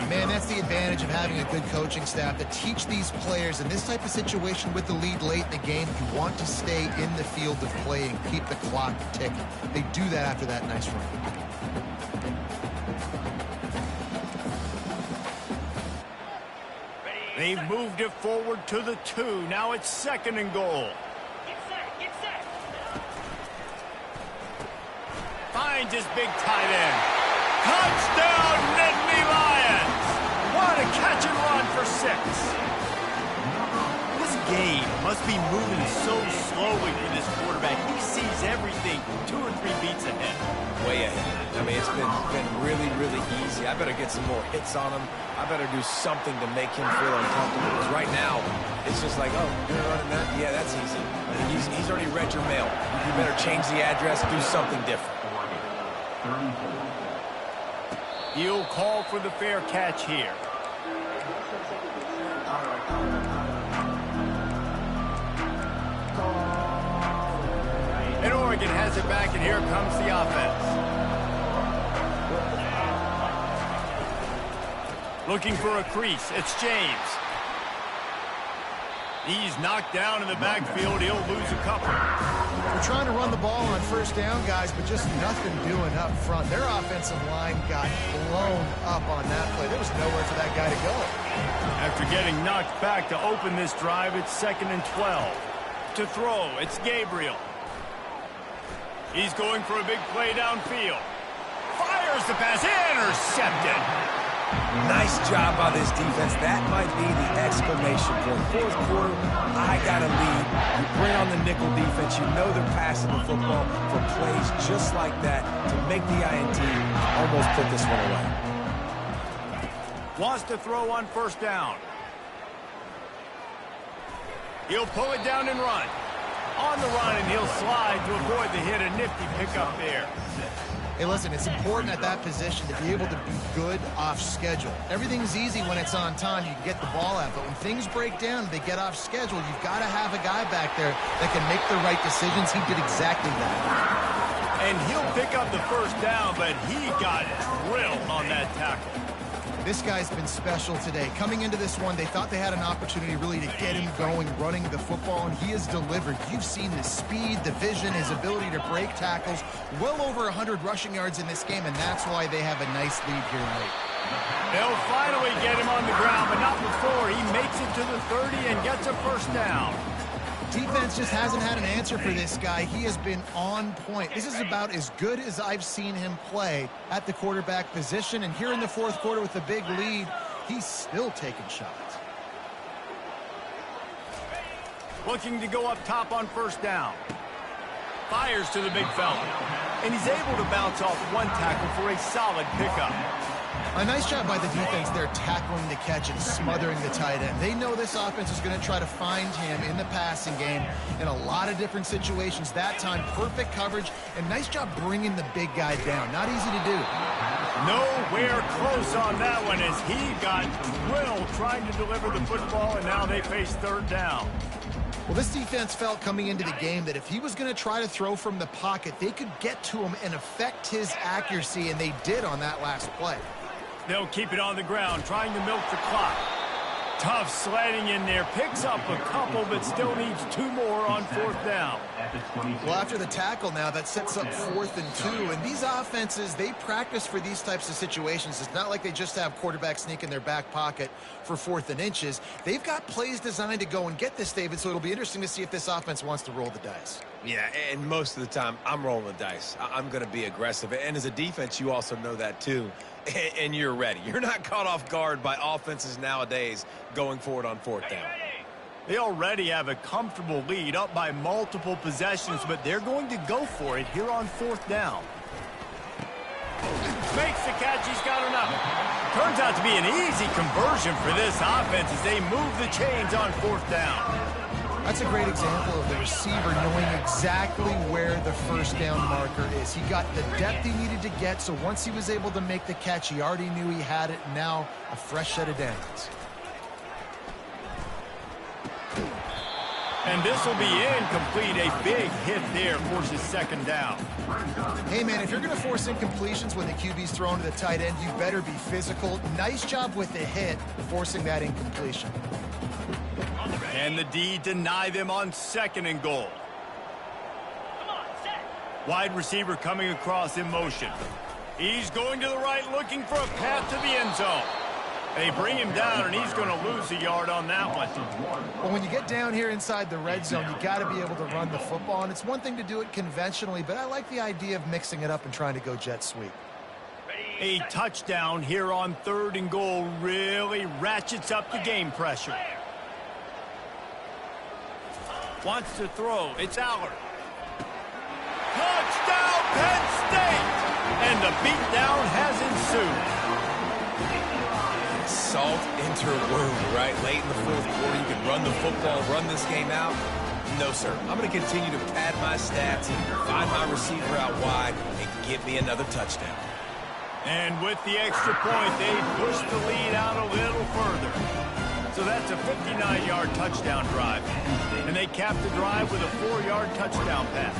Man, that's the advantage of having a good coaching staff to teach these players in this type of situation with the lead late in the game. You want to stay in the field of play and keep the clock ticking. They do that after that nice run. They've moved it forward to the 2. Now it's 2nd and goal. Finds his big tight end. Touchdown, Nittany Lions! What a catch and run for 6. This game must be moving so slowly for this quarterback. He sees everything 2 or 3 beats ahead. Way ahead. I mean, it's been really, really easy. I better get some more hits on him. I better do something to make him feel uncomfortable. Because right now, it's just like, oh, you're running that? Yeah, that's easy. I mean, he's already read your mail. You better change the address, do something different. He'll call for the fair catch here. And Oregon has it back, and here comes the offense. Looking for a crease. It's James. He's knocked down in the backfield. He'll lose a couple. We're trying to run the ball on first down, guys, but just nothing doing up front. Their offensive line got blown up on that play. There was nowhere for that guy to go. After getting knocked back to open this drive, it's 2nd and 12. To throw, it's Gabriel. He's going for a big play downfield. Fires the pass, intercepted. Nice job by this defense. That might be the exclamation point. 4th quarter, I got a lead. You bring on the nickel defense. You know they're passing the football for plays just like that to make the INT almost put this one away. Wants to throw on first down. He'll pull it down and run. On the run, and he'll slide to avoid the hit. A nifty pickup there. Hey, listen, it's important at that position to be able to be good off schedule. Everything's easy when it's on time. You can get the ball out. But when things break down, they get off schedule, you've got to have a guy back there that can make the right decisions. He did exactly that. And he'll pick up the first down, but he got drilled on that tackle. This guy's been special today. Coming into this one, they thought they had an opportunity really to get him going, running the football, and he has delivered. You've seen the speed, the vision, his ability to break tackles. Well over 100 rushing yards in this game, and that's why they have a nice lead here late. They'll finally get him on the ground, but not before he makes it to the 30 and gets a first down. Defense just hasn't had an answer for this guy. He has been on point. This is about as good as I've seen him play at the quarterback position. And here in the 4th quarter with the big lead, he's still taking shots. Looking to go up top on first down. Fires to the big fella. And he's able to bounce off one tackle for a solid pickup. A nice job by the defense there, tackling the catch and smothering the tight end. They know this offense is going to try to find him in the passing game in a lot of different situations. That time, perfect coverage, and nice job bringing the big guy down. Not easy to do. Nowhere close on that one as he got drilled trying to deliver the football, and now they face 3rd down. Well, this defense felt coming into the game that if he was going to try to throw from the pocket, they could get to him and affect his accuracy, and they did on that last play. They'll keep it on the ground, trying to milk the clock. Tough sledding in there. Picks up a couple, but still needs 2 more on 4th down. Well, after the tackle now, that sets up 4th and 2. And these offenses, they practice for these types of situations. It's not like they just have quarterback sneak in their back pocket for 4th and inches. They've got plays designed to go and get this, David, so it'll be interesting to see if this offense wants to roll the dice. Yeah, and most of the time, I'm rolling the dice. I'm going to be aggressive. And as a defense, you also know that too. And you're ready. You're not caught off guard by offenses nowadays going forward on 4th down. They already have a comfortable lead up by multiple possessions, but they're going to go for it here on 4th down. Makes the catch. He's got enough. Turns out to be an easy conversion for this offense as they move the chains on 4th down. That's a great example of the receiver knowing exactly where the first down marker is. He got the depth he needed to get, so once he was able to make the catch, he already knew he had it. Now a fresh set of downs. And this will be incomplete. A big hit there forces second down. Hey, man, if you're going to force incompletions when the QB's thrown to the tight end, you better be physical. Nice job with the hit, forcing that incompletion. Can the D deny them on second and goal? Wide receiver coming across in motion. He's going to the right, looking for a path to the end zone. They bring him down, and he's going to lose a yard on that one. Well, when you get down here inside the red zone, you got to be able to run the football, and it's one thing to do it conventionally, but I like the idea of mixing it up and trying to go jet sweep. A touchdown here on third and goal really ratchets up the game pressure. Wants to throw. It's Allard. Touchdown, Penn State! And the beatdown has ensued. Salt into wound, right? Late in the fourth quarter, you can run the football, run this game out. No, sir. I'm going to continue to pad my stats, find my receiver out wide, and get me another touchdown. And with the extra point, they push the lead out a little further. So that's a 59-yard touchdown drive. And they cap the drive with a 4-yard touchdown pass.